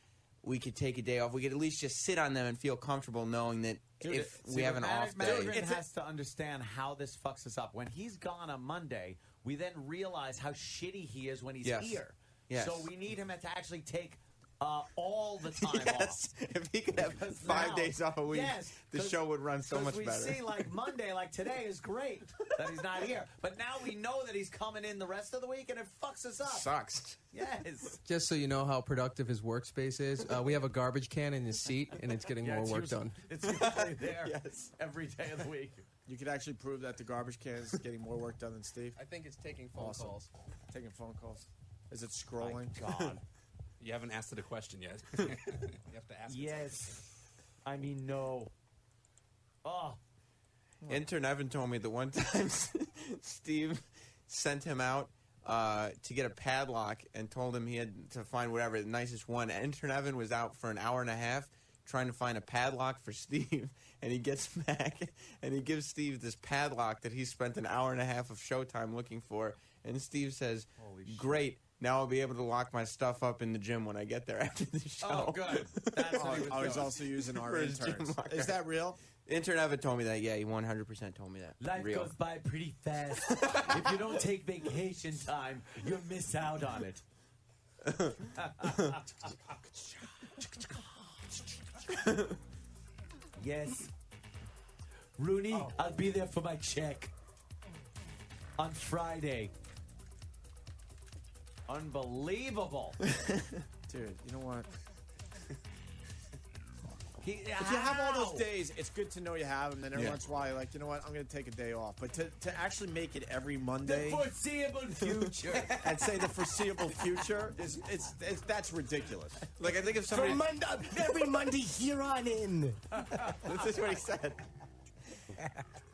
we could take a day off. We could at least just sit on them and feel comfortable knowing that if we have an off day." Management has to understand how this fucks us up. When he's gone on Monday, we then realize how shitty he is when he's Yes. here. Yes. So we need him to actually take all the time Yes, off. if he could have Because 5 now- days off a week, yes, the 'cause- show would run so much we better. see Monday, today is great that he's not here. But now we know that he's coming in the rest of the week, and it fucks us up. Sucks. Yes. Just so you know how productive his workspace is, we have a garbage can in his seat, and it's getting more it's work usually- done. It's usually there Yes. every day of the week. You could actually prove that the garbage can is getting more work done than Steve. I think it's taking phone Awesome. calls. Taking phone calls. Is it scrolling? God. You haven't asked it a question yet. You have to ask it. Yes. I mean, no. Oh. Intern Evan told me that one time Steve sent him out to get a padlock and told him he had to find whatever the nicest one. Intern Evan was out for an hour and a half trying to find a padlock for Steve, and he gets back and he gives Steve this padlock that he spent an hour and a half of showtime looking for, and Steve says, "Great. Now I'll be able to lock my stuff up in the gym when I get there after the show." Oh, good. That's what he was He's doing. also using our For his gym interns. locker. Is that real? Intern Evan told me that. Yeah, he 100% told me that. Life Real. goes by pretty fast. If you don't take vacation time, you miss out on it. Yes. Rooney, I'll be there for my check on Friday. Unbelievable. Dude, you know what? If If you have all those days, it's good to know you have them. And every once in a while, you're like, you know what? I'm going to take a day off. But to actually make it every Monday The foreseeable future. and say the foreseeable future is that's ridiculous. Like, I think if somebody... Every Monday here on in. This is what he said.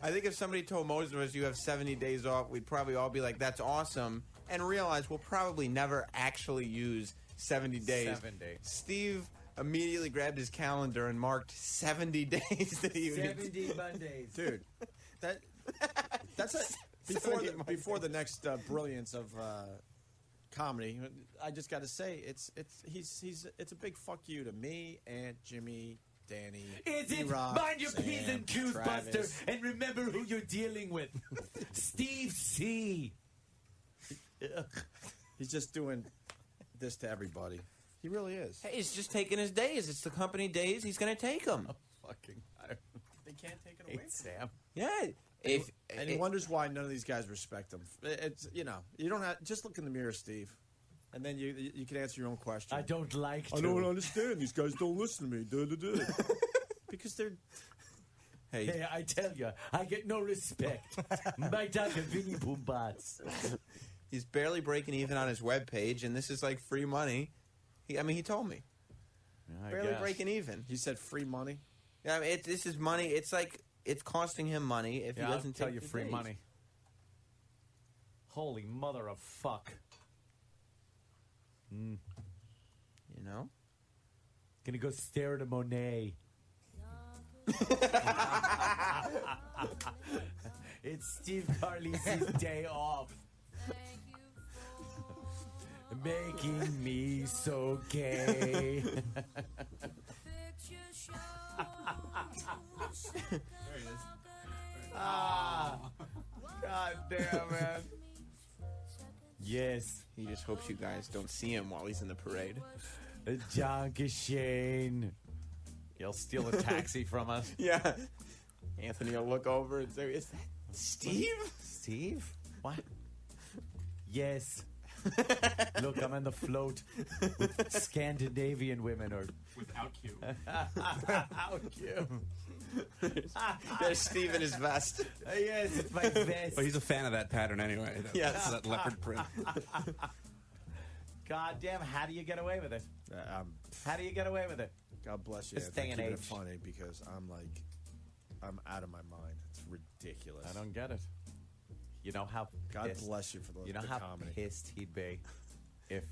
I think if somebody told most of us you have 70 days off, we'd probably all be like, "That's awesome," and realize we'll probably never actually use 70 days. 7 days. Steve immediately grabbed his calendar and marked 70 days that he would 70 Mondays. Dude, that's a, before the next brilliance of comedy. I just got to say, it's a big fuck you to me, Aunt Jimmy, Danny. Is it? E-Rock, Mind your Sam, P's and Q's, Travis. Buster, and remember who you're dealing with. Steve C. He's just doing this to everybody. He really is. Hey, he's just taking his days. It's the company days. He's going to take them. They can't take it away. Sam. Yeah. And he wonders why none of these guys respect him. It's you don't have just look in the mirror, Steve, and then you can answer your own question. I don't like to. I don't understand. These guys don't listen to me. Because they're. Hey, I tell you, I get no respect. My dog is Vinny Boombats. He's barely breaking even on his webpage, and this is like free money. He told me. Barely breaking even. He said free money. Yeah, I mean, this is money. It's like it's costing him money if he doesn't tell take you the free days. money. Holy mother of fuck. You know? Gonna go stare at a Monet. It's Steve Carlisi's day off. Making me so gay. God damn, man. Yes. He just hopes you guys don't see him while he's in the parade. John Shane. He'll steal a taxi from us. Yeah. Anthony will look over and say, "Is that Steve?" Steve? What? Yes. Look, I'm on the float with Scandinavian women or Without Q. Without Q. There's Steve in his vest. Yes, it's my vest. But he's a fan of that pattern anyway. Yes. That leopard print. God damn, how do you get away with it? How do you get away with it? God bless you. This Anthony, day and keeping it age. funny because I'm out of my mind. It's ridiculous. I don't get it. You know how God pissed, bless you for the you know the how comedy. pissed he'd be if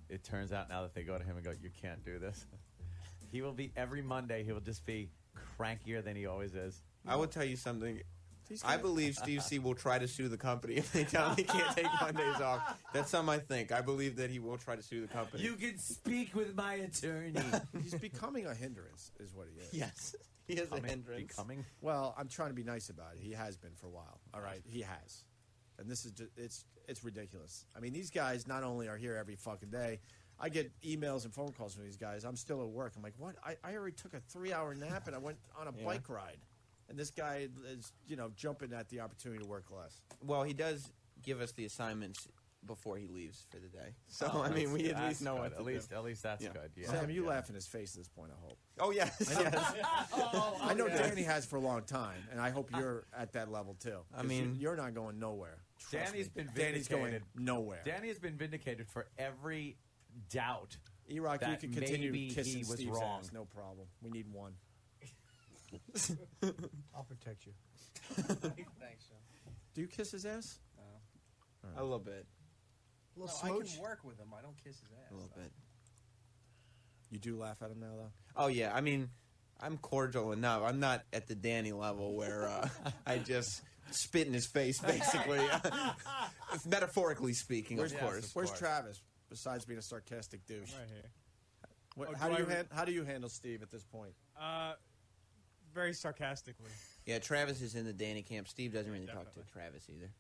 it turns out now that they go to him and go, you can't do this. He will be every Monday. He will just be crankier than he always is. I will tell you something. I believe Steve C will try to sue the company if they tell him he can't take Mondays off. That's something I think. I believe that he will try to sue the company. You can speak with my attorney. He's becoming a hindrance, is what he is. Yes, he is a hindrance. Becoming? Well, I'm trying to be nice about it. He has been for a while. All right, he has, and this is just, it's ridiculous. I mean, these guys not only are here every fucking day. I get emails and phone calls from these guys. I'm still at work. I'm like, what? I already took a 3-hour nap and I went on a bike ride. And this guy is, jumping at the opportunity to work less. Well, he does give us the assignments before he leaves for the day. So, I mean, we at least know what to At least that's Yeah. good. Yeah. Sam, you laugh in his face at this point, I hope. Oh, yes. yes. I know Danny has for a long time, and I hope you're at that level, too. I 'Cause mean- you're not going nowhere. Trust Danny's me. been Danny's going vindicated. nowhere. Danny has been vindicated for every doubt. E-Rock, you that can continue maybe kissing he was Steve's wrong. ass. No problem. We need one. I'll protect you. Thanks, Sean. Do you kiss his ass? A little bit. A little I smooch. can work with him. I don't kiss his ass. A little bit. You do laugh at him now, though? Oh, yeah. I mean, I'm cordial enough. I'm not at the Danny level where I just spit in his face, basically. Metaphorically speaking, of course. Where's Travis, besides being a sarcastic douche? Right here. What, Oh, how do you handle Steve at this point? Very sarcastically. Yeah, Travis is in the Danny camp. Steve doesn't really talk to Definitely. Travis either.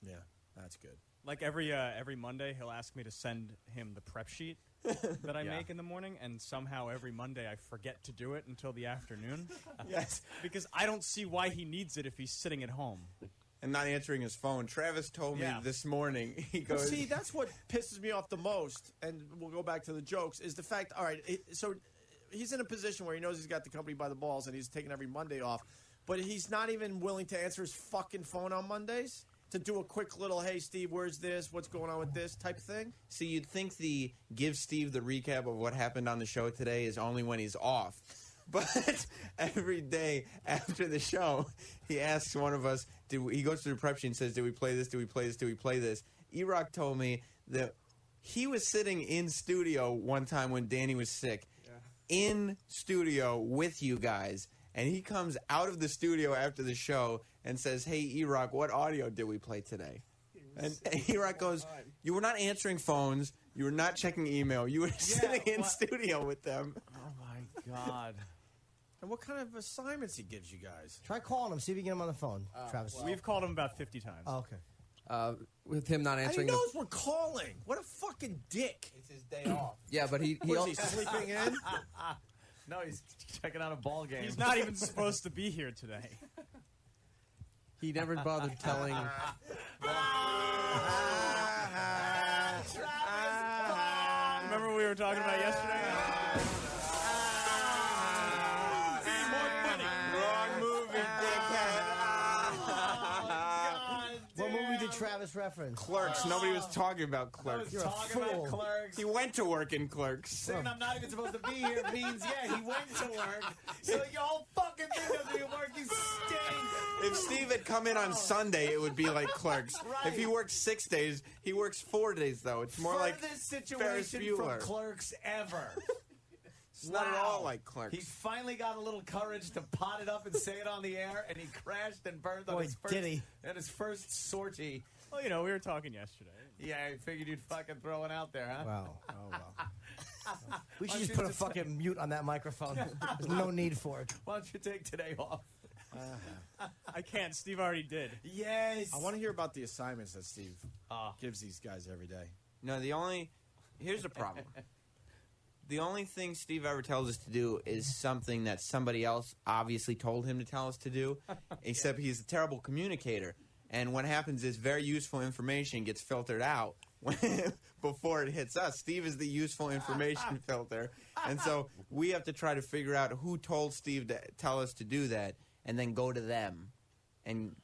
Yeah, that's good. Like every Monday, he'll ask me to send him the prep sheet that I Yeah. make in the morning, and somehow every Monday I forget to do it until the afternoon. Yes. Because I don't see why he needs it if he's sitting at home. And not answering his phone. Travis told me Yeah. this morning. He Well, goes, see, that's what pisses me off the most, and we'll go back to the jokes, is the fact, all right, so he's in a position where he knows he's got the company by the balls and he's taking every Monday off, but he's not even willing to answer his fucking phone on Mondays to do a quick little, hey, Steve, where's this? What's going on with this type thing? See, you'd think the give Steve the recap of what happened on the show today is only when he's off. But every day after the show, he asks one of us, he goes to the prep sheet and says, did we play this, did we play this, did we play this? E-Rock told me that he was sitting in studio one time when Danny was sick, in studio with you guys, and he comes out of the studio after the show and says, hey, E-Rock, what audio did we play today? And E-Rock goes, you were not answering phones, you were not checking email, you were sitting in studio with them. Oh, my God. And what kind of assignments he gives you guys? Try calling him. See if you can get him on the phone, Travis. We've called him about 50 times. Oh, okay. With him not And he answering. knows we're calling. What a fucking dick. It's his day off. Yeah, but he Was he sleeping in? No, he's checking out a ball game. He's not even supposed to be here today. he never bothered telling. Remember what we were talking about yesterday? Wrong movie, dickhead. What movie did Travis reference? Clerks. Nobody was talking about Clerks. You're a Talking about fool. Clerks. He went to work in Clerks. Saying I'm not even supposed to be here means, yeah, he went to work. So your whole fucking thing doesn't even work. You stink. If Steve had come in on Sunday, it would be like Clerks. Right. If he works 6 days, he works 4 days, though. It's more like Furthest Ferris situation from Bueller. Clerks ever. It's not at all like Clerks. He finally got a little courage to pot it up and say it on the air, and he crashed and burned on Boy, his first, did he. and his first sortie. Well, you know, we were talking yesterday. Yeah, I figured you'd fucking throw it out there, huh? Wow. Oh, well. We Why should don't just you put a just- fucking mute on that microphone. There's no need for it. Why don't you take today off? I can't. Steve already did. Yes. I want to hear about the assignments that Steve gives these guys every day. No, here's the problem. The only thing Steve ever tells us to do is something that somebody else obviously told him to tell us to do, except he's a terrible communicator. And what happens is very useful information gets filtered out before it hits us. Steve is the useful information filter. And so we have to try to figure out who told Steve to tell us to do that and then go to them and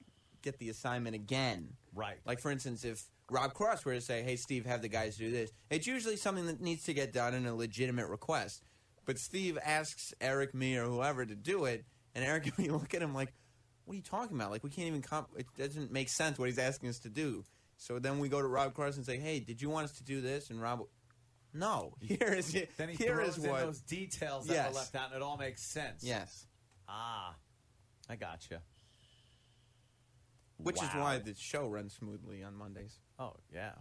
get the assignment again. Right. Like, for instance, if Rob Cross were to say, hey, Steve, have the guys do this, it's usually something that needs to get done in a legitimate request. But Steve asks Eric, me, or whoever to do it, and Eric and me look at him like, what are you talking about? Like, we can't even it doesn't make sense what he's asking us to do. So then we go to Rob Cross and say, hey, did you want us to do this? And Rob, no. Then he Here throws is in what. those details that were left out, and it all makes sense. Yes. Ah, I gotcha. Which is Wow. why the show runs smoothly on Mondays. Oh, yeah.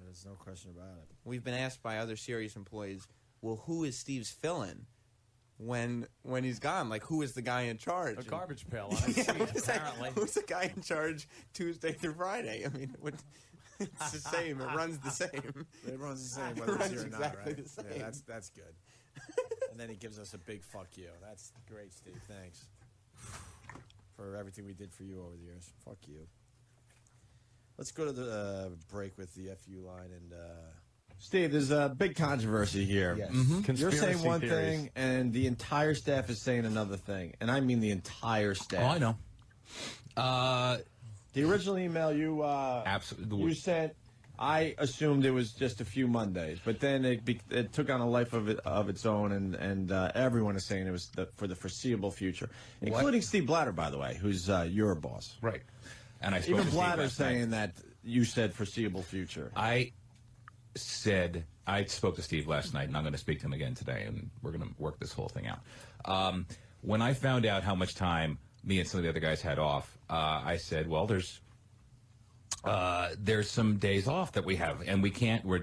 There's no question about it. We've been asked by other Sirius employees, well, who is Steve's fill-in when he's gone? Like, who is the guy in charge? A garbage pail on his seat, apparently. Who's the guy in charge Tuesday through Friday? I mean, it's the same. It runs the same. It runs the same It whether it's runs here or not, exactly right? the same. Yeah, that's good. And then he gives us a big fuck you. That's great, Steve. Thanks for everything we did for you over the years. Fuck you. Let's go to the break with the FU line and. Steve, there's a big controversy here. Yes. You're saying Conspiracy one theories. thing, and the entire staff is saying another thing, and I mean the entire staff. Oh, I know. The original email you Absolutely. you sent, I assumed it was just a few Mondays, but then it took on a life of its own, and everyone is saying it was for the foreseeable future, including Steve Blatter, by the way, who's your boss. Right. And I spoke Even to Steve Blatter's last night. saying that you said foreseeable future. I spoke to Steve last night, and I'm going to speak to him again today, and we're going to work this whole thing out. When I found out how much time me and some of the other guys had off, I said, well, there's some days off that we have, and we can't. We're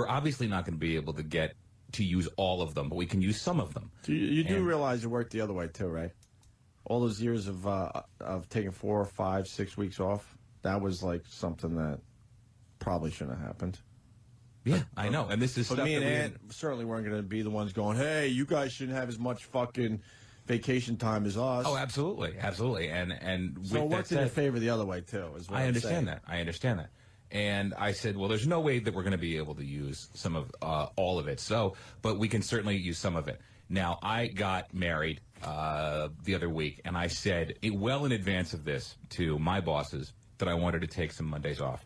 obviously not going to be able to get to use all of them, but we can use some of them. You do realize it worked the other way too, right? All those years of taking 4 or 5, 6 weeks off, that was like something that probably shouldn't have happened. Yeah, I know. And this is But stuff me and that we Ant certainly weren't going to be the ones going, hey, you guys shouldn't have as much fucking vacation time as us. Oh, absolutely, absolutely. And So it with worked that in your said, favor the other way too. Is what I I'm understand saying. that. I understand that. And I said, well, there's no way that we're going to be able to use some of all of it. So, but we can certainly use some of it. Now, I got married the other week, and I said well in advance of this to my bosses that I wanted to take some Mondays off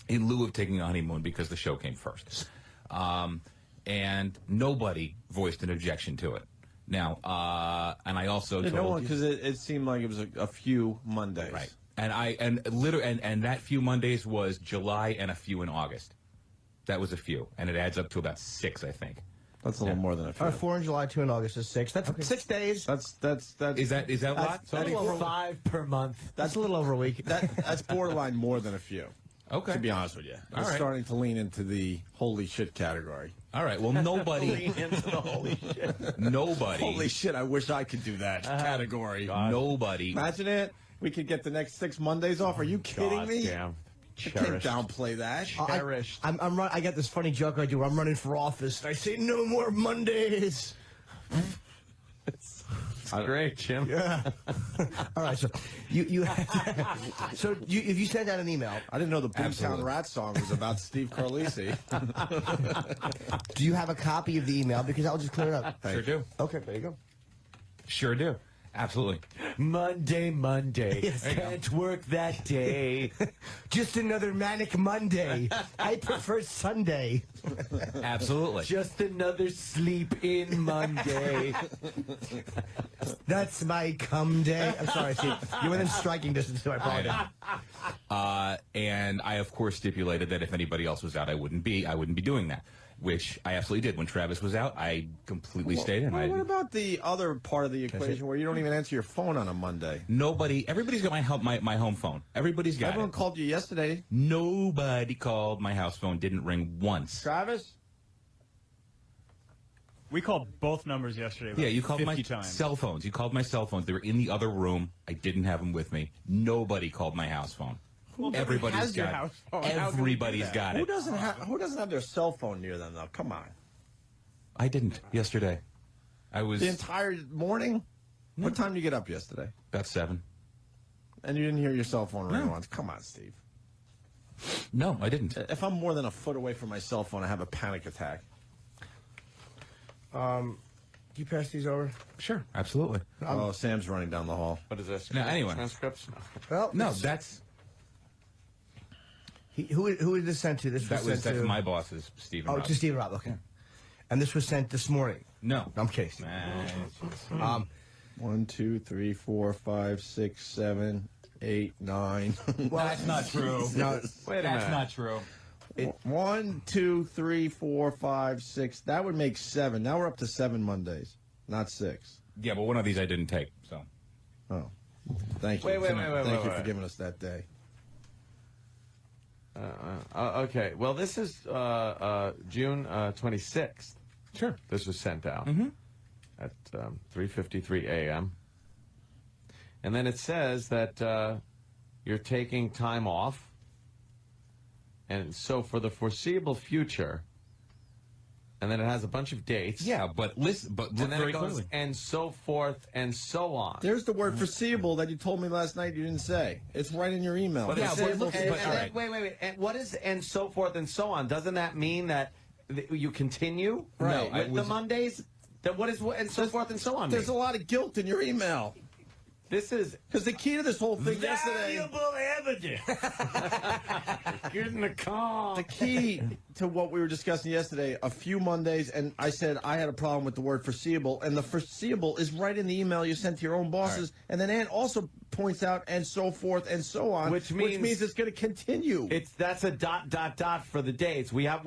in lieu of taking a honeymoon because the show came first. And nobody voiced an objection to it. Now, and I also Yeah, told no one, you, because it seemed like it was a few Mondays. right, and that few Mondays was July and a few in August. That was a few, and it adds up to about 6, I think. That's a little more than a few. 4 in July, 2 in August is 6. That's 6 days. Is that a lot? That's a little over 5 per month. That's a little over a week. That's borderline more than a few. Okay. To be honest with you, All it's right. starting to lean into the holy shit category. All right. Well, nobody. Lean into the holy shit. Nobody. Holy shit! I wish I could do that category. Nobody. Imagine it. We could get the next 6 Mondays off. Are you kidding me? Damn. I can't downplay that. I got this funny joke I do where I'm running for office and I say no more Mondays. It's great, Jim. Yeah. All right. So if you send out an email, I didn't know the Boomtown Absolutely. Rat song was about Steve Carlisi. do you have a copy of the email? Because I'll just clear it up. Sure do. Okay, there you go. Sure do. Absolutely. Monday. Yes. Can't work that day. Just another manic Monday. I prefer Sunday. Absolutely. Just another sleep in Monday. That's my come day. I'm sorry, Steve. You're within striking distance, so I apologize. And I, of course, stipulated that if anybody else was out, I wouldn't be doing that, which I absolutely did. When Travis was out, I completely stayed in. Well, what about the other part of the equation where you don't even answer your phone on a Monday? Everybody's got my home phone. Everybody's got Everyone it. called you yesterday. Nobody called my house phone. Didn't ring once. Travis? We called both numbers yesterday. Yeah, about you called 50 my times. cell phones. You called my cell phones. They were in the other room. I didn't have them with me. Nobody called my house phone. Everybody's has your got house phone? it. How can we do Everybody's that? got Who it. doesn't have their cell phone near them though? Come on. I didn't yesterday. I was The entire morning? What time did you get up yesterday? about 7. And you didn't hear your cell phone ring No. once? Come on, Steve. No, I didn't. If I'm more than a foot away from my cell phone, I have a panic attack. Can you pass these over? Sure, absolutely. Oh, Sam's running down the hall. What is this? Now, anyway. Transcripts? Well, No, that's who is this sent to? This that's sent to my bosses, Stephen. Oh, Robb. to Steve Robb. Okay. And this was sent this morning. No, I'm kidding. 1, 2, 3, 4, 5, 6, 7, 8, 9. Well, that's not true. No, Wait a That's minute. not true. 1, 2, 3, 4, 5, 6. That would make 7. Now we're up to 7 Mondays, not 6. Yeah, but one of these I didn't take. So Oh, thank you. Wait, Thank you wait. for giving us that day. Okay. Well, this is June 26th. sure. This was sent out at 3:53 a.m. And then it says that you're taking time off, and so for the foreseeable future. And then it has a bunch of dates. Yeah, but listen, but look And then very it goes, clearly. and so forth and so on. There's the word foreseeable that you told me last night you didn't say. It's right in your email. But Yeah, but Foreseeable look- and, future. and all then, right. wait. And what is and so forth and so on? Doesn't that mean that you continue Right. with the Mondays? Then what is and so forth and so on? There's a mean? lot of guilt in your email. This is Because the key to this whole thing yesterday, evidence. get in the car. the key to what we were discussing yesterday, a few Mondays, and I said I had a problem with the word foreseeable, and the foreseeable is right in the email you sent to your own bosses, and then Ann also points out and so forth and so on, Which means it's going to continue. That's a ... for the dates. We have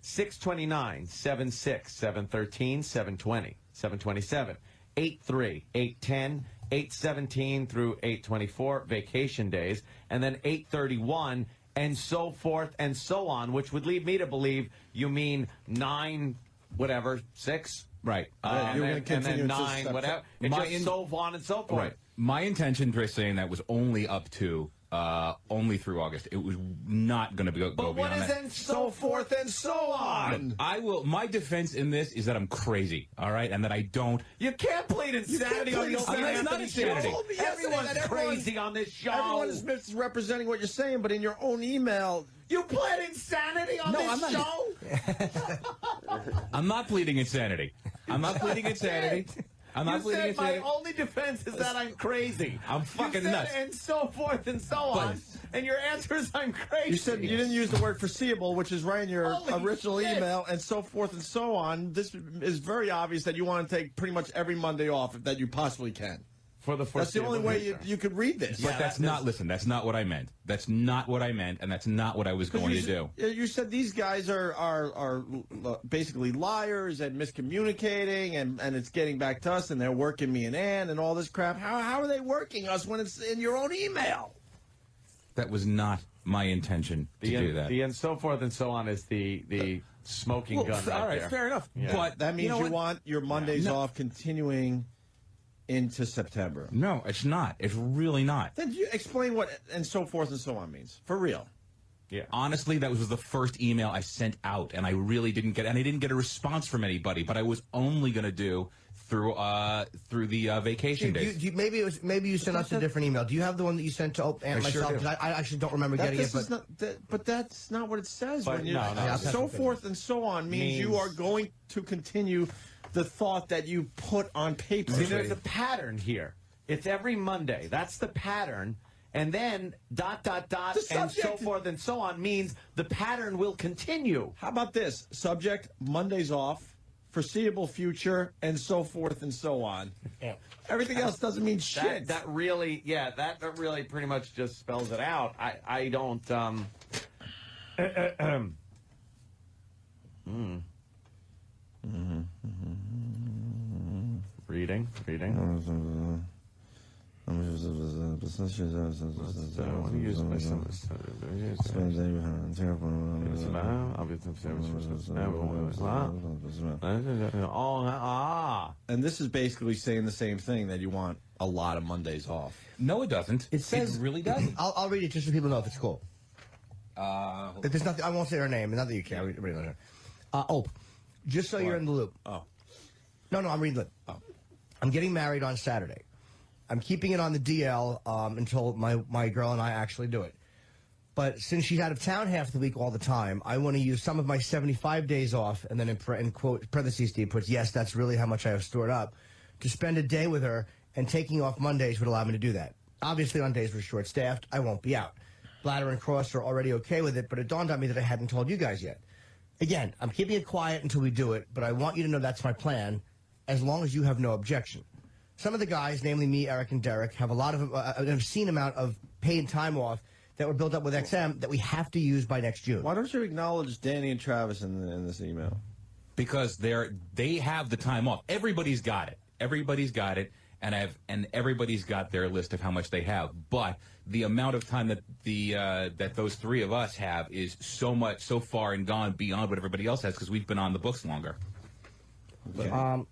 6/29, 7/6, 7/13, 7/20, 7/27, 8/3, 8/10, 8/17 through 8/24 vacation days, and then 8/31 and so forth and so on, which would lead me to believe you mean 9 whatever 6. Right. Right, you're And gonna continue then until 9 September. whatever. It's My just so on and so forth. Right. My intention for saying that was only up to only through August. It was not going to go But what beyond is that. and so forth and so on? I will. My defense in this is that I'm crazy. All right, and that I don't. You can't plead insanity on the plead Opie insanity. and It's not Anthony insanity. show. Everyone's crazy on this show. Everyone is misrepresenting what you're saying, but in your own email, You pled insanity on No, this I'm not. show? I'm not pleading insanity. I'm not pleading insanity. I'm not You pleading said my insanity. only defense is that I'm crazy. I'm fucking you said, nuts. and so forth and so But on. And your answer is I'm crazy. You said you didn't use the word foreseeable, which is right in your Holy original shit. email, and so forth and so on. This is very obvious that you want to take pretty much every Monday off that you possibly can. For the That's the only way you could read this. But that's not. Listen, that's not what I meant. That's not what I meant, and that's not what I was going to do. You said these guys are basically liars and miscommunicating, and it's getting back to us, and they're working me and Ann and all this crap. How are they working us when it's in your own email? That was not my intention to do that. The and so forth and so on is the smoking Well, gun. all right, there. fair enough. Yeah. But That means you what? want your Mondays off continuing into September. No, it's not. It's really not. Then you explain what and so forth and so on means. For real. Yeah. Honestly, that was the first email I sent out, and I really didn't get, and I didn't get a response from anybody. But I was only going to do through the vacation days. Maybe you sent us a different email. Do you have the one that you sent to Opie and I sure myself? do. 'Cause I actually don't remember getting it. But that's not what it says. But When you, no, so forth and so on means you are going to continue the thought that you put on paper. See, there's a pattern here. It's every Monday. That's the pattern. And then ... and so forth and so on means the pattern will continue. How about this? Subject, Mondays off, foreseeable future, and so forth and so on. Yeah. Everything else doesn't mean shit. That really pretty much just spells it out. I don't Reading. And this is basically saying the same thing, that you want a lot of Mondays off. No, it doesn't. It says really doesn't. I'll read it just so people know if it's cool. If there's nothing, I won't say her name. Not that you care. Everybody knows her. Ope, just so you're in the loop. Oh. No, I'm reading it. Oh. I'm getting married on Saturday. I'm keeping it on the DL until my girl and I actually do it. But since she's out of town half the week all the time, I want to use some of my 75 days off, and then in quote parentheses, Steve puts, yes, that's really how much I have stored up, to spend a day with her, and taking off Mondays would allow me to do that. Obviously, on days we're short-staffed, I won't be out. Bladder and Cross are already okay with it, but it dawned on me that I hadn't told you guys yet. Again, I'm keeping it quiet until we do it, but I want you to know that's my plan, as long as you have no objection. Some of the guys, namely me, Eric, and Derek, have a lot of an obscene amount of paid time off that were built up with XM that we have to use by next June. Why don't you acknowledge Danny and Travis in this email? Because they have the time off. Everybody's got it. Everybody's got it, and everybody's got their list of how much they have. But the amount of time that that those three of us have is so far and gone beyond what everybody else has, because we've been on the books longer. Okay.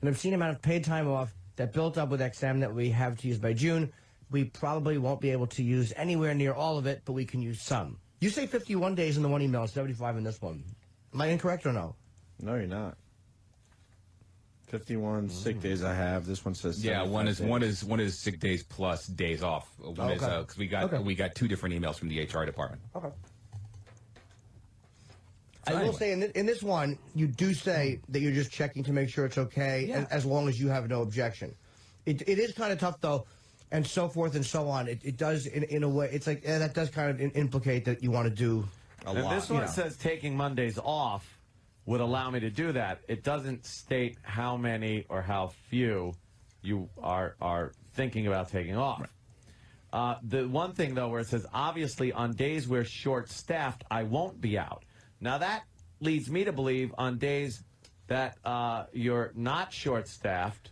An obscene amount of paid time off that built up with XM that we have to use by June. We probably won't be able to use anywhere near all of it, but we can use some. You say 51 days in the one email and 75 in this one. Am I incorrect or no? No, you're not. 51 sick days I have. This one says 75 days. one is sick days plus days off. One is because we got two different emails from the HR department. Okay. I will say in this one, you do say that you're just checking to make sure it's okay, and as long as you have no objection. It is kind of tough, though, and so forth and so on. It does, in a way, it's like, that does kind of implicate that you want to do a lot. This one says taking Mondays off would allow me to do that. It doesn't state how many or how few you are thinking about taking off. Right. The one thing, though, where it says, obviously, on days we're short-staffed, I won't be out. Now, that leads me to believe on days that you're not short-staffed,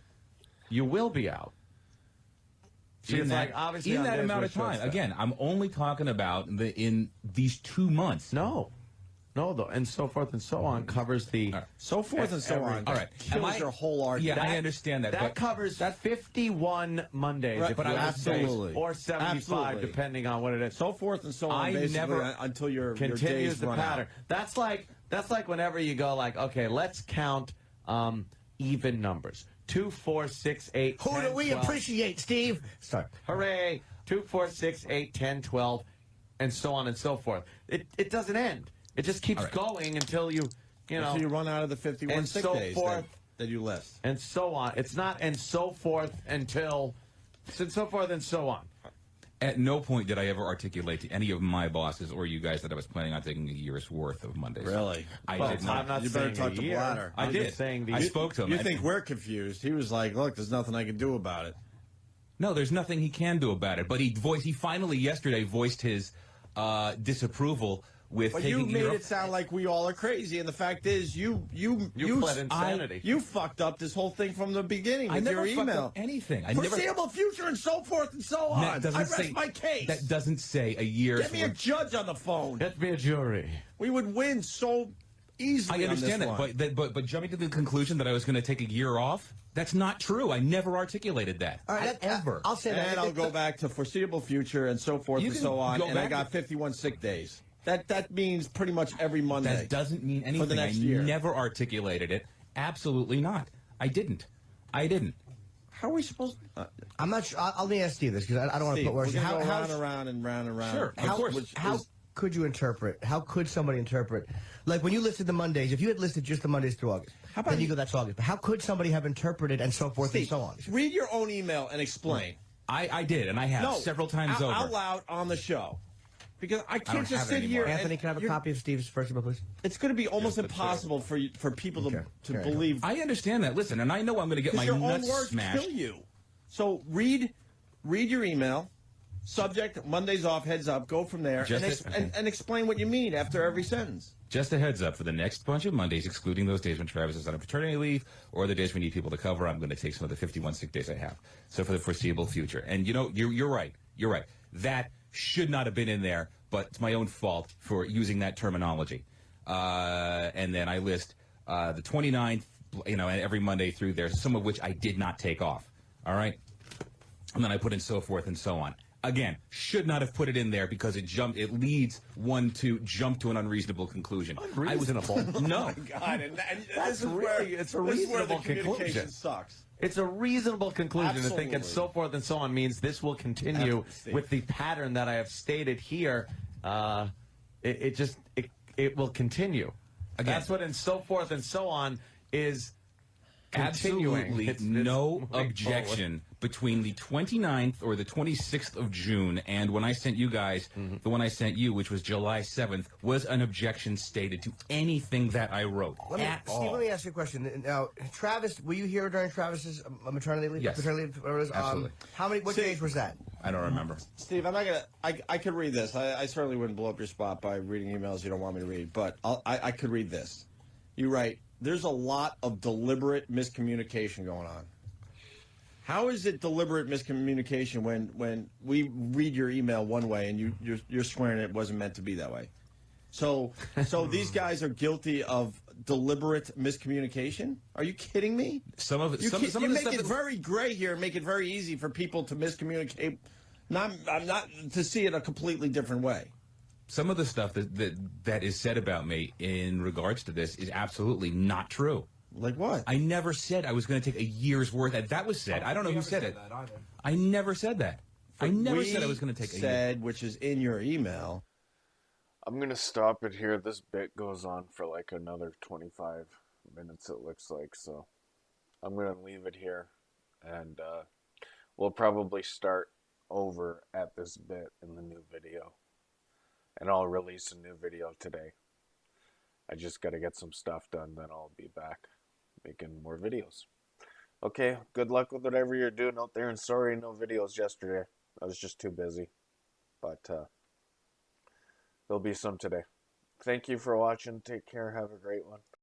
you will be out. See, it's like, obviously, in on that days amount we're of time. short-staffed. Again, I'm only talking about in these 2 months. No, though, and so forth and so on covers the so forth and so on. All right, Kills your whole argument. Yeah, I understand that. That but covers 51 Mondays, Right, if but you would absolutely. say, or 75, Absolutely. depending on what it is. So forth and so on. I basically, never until your continues days the run pattern. out. That's like whenever you go like, okay, let's count even numbers. 2, 4, 6, 8. Who 10, do we 12. appreciate, Steve? Start. Hooray! 2, 4, 6, 8, 10, 12, and so on and so forth. It doesn't end. It just keeps going until you know. Until you run out of the 51 and sick so days forth, that you list. and so on. It's not and so forth until, and so forth and so on. At no point did I ever articulate to any of my bosses or you guys that I was planning on taking a year's worth of Mondays. Really? I Well, did not. I'm not You better saying talk a to year. Bladder. I I'm did. just saying I spoke to him. You think we're confused? He was like, "Look, there's nothing I can do about it." No, there's nothing he can do about it. But he finally yesterday voiced his disapproval with But taking you made your- it sound like we all are crazy, and the fact is, you pled insanity. You fucked up this whole thing from the beginning I with never your fucked email. up anything. I never. Foreseeable future and so forth and so on. That doesn't I rest say, my case. That doesn't say a year's Get me a worth. judge on the phone. Get me a jury. We would win so easily. I understand on this that, one. but jumping to the conclusion that I was going to take a year off, that's not true. I never articulated that. All right, ever. I'll say that. And I'll go back to foreseeable future and so forth You and can so on. go And I back got 51 sick days. That means pretty much every Monday. That doesn't mean anything. For the next I year. never articulated it. Absolutely not. I didn't. How are we supposed to... I'm not sure. Let me ask Steve this, because I don't want to Steve, put words we're in. gonna go round and round and round and round. Sure, of course. How could you interpret? How could somebody interpret? Like when you listed the Mondays, if you had listed just the Mondays through August, then you go, that's August. But how could somebody have interpreted and so forth Steve, and so on? read your own email and explain. I did, and I have several times over. Out loud on the show. Because I can't don't just have it sit anymore. here. Anthony, can I have a copy of Steve's first email, please? It's going to be almost impossible for people to believe. I understand that. Listen, and I know I'm going to get my Because your own nuts words smashed. kill you. So read your email. Subject: Mondays off. Heads up. Go from there and explain what you mean after every sentence. Just a heads up, for the next bunch of Mondays, excluding those days when Travis is on a paternity leave or the days we need people to cover, I'm going to take some of the 51 sick days I have. So for the foreseeable future. And you know, you're right. You're right. That should not have been in there, but it's my own fault for using that terminology. And then I list the 29th, and every Monday through there, some of which I did not take off. All right? And then I put in so forth and so on. Again, should not have put it in there because it leads one to jump to an unreasonable conclusion. Unreasonable? No. Oh my God, and That's this is really, where it's a this is where the reasonable communication conclusion. sucks. It's a reasonable conclusion to think and Absolutely. so forth and so on means this will continue Steve. with the pattern that I have stated here. It will continue. Again. That's what and so forth and so on is continuing. Absolutely It's no moving objection between the 29th or the 26th of June and when I sent you guys, the one I sent you, which was July 7th, was an objection stated to anything that I wrote. Steve, let me ask you a question. Now, Travis, were you here during Travis's maternity leave? Yes. Paternity leave, whatever it is? Absolutely. What age was that? I don't remember. Steve, I'm not gonna. I could read this. I certainly wouldn't blow up your spot by reading emails you don't want me to read, but I could read this. You write, there's a lot of deliberate miscommunication going on. How is it deliberate miscommunication when we read your email one way and you're swearing it wasn't meant to be that way? So these guys are guilty of deliberate miscommunication? Are you kidding me? Some of it. You make it very gray here and make it very easy for people to miscommunicate. I'm not to see it a completely different way. Some of the stuff that is said about me in regards to this is absolutely not true. Like what? I never said I was going to take a year's worth. That was said. I don't know who said it. I never said that. I never said I was going to take a year. Which is in your email. I'm going to stop it here. This bit goes on for like another 25 minutes, it looks like. So I'm going to leave it here. And we'll probably start over at this bit in the new video. And I'll release a new video today. I just got to get some stuff done, then I'll be back making more videos. Okay, good luck with whatever you're doing out there, and sorry no videos yesterday. I was just too busy. But there'll be some today. Thank you for watching. Take care. Have a great one.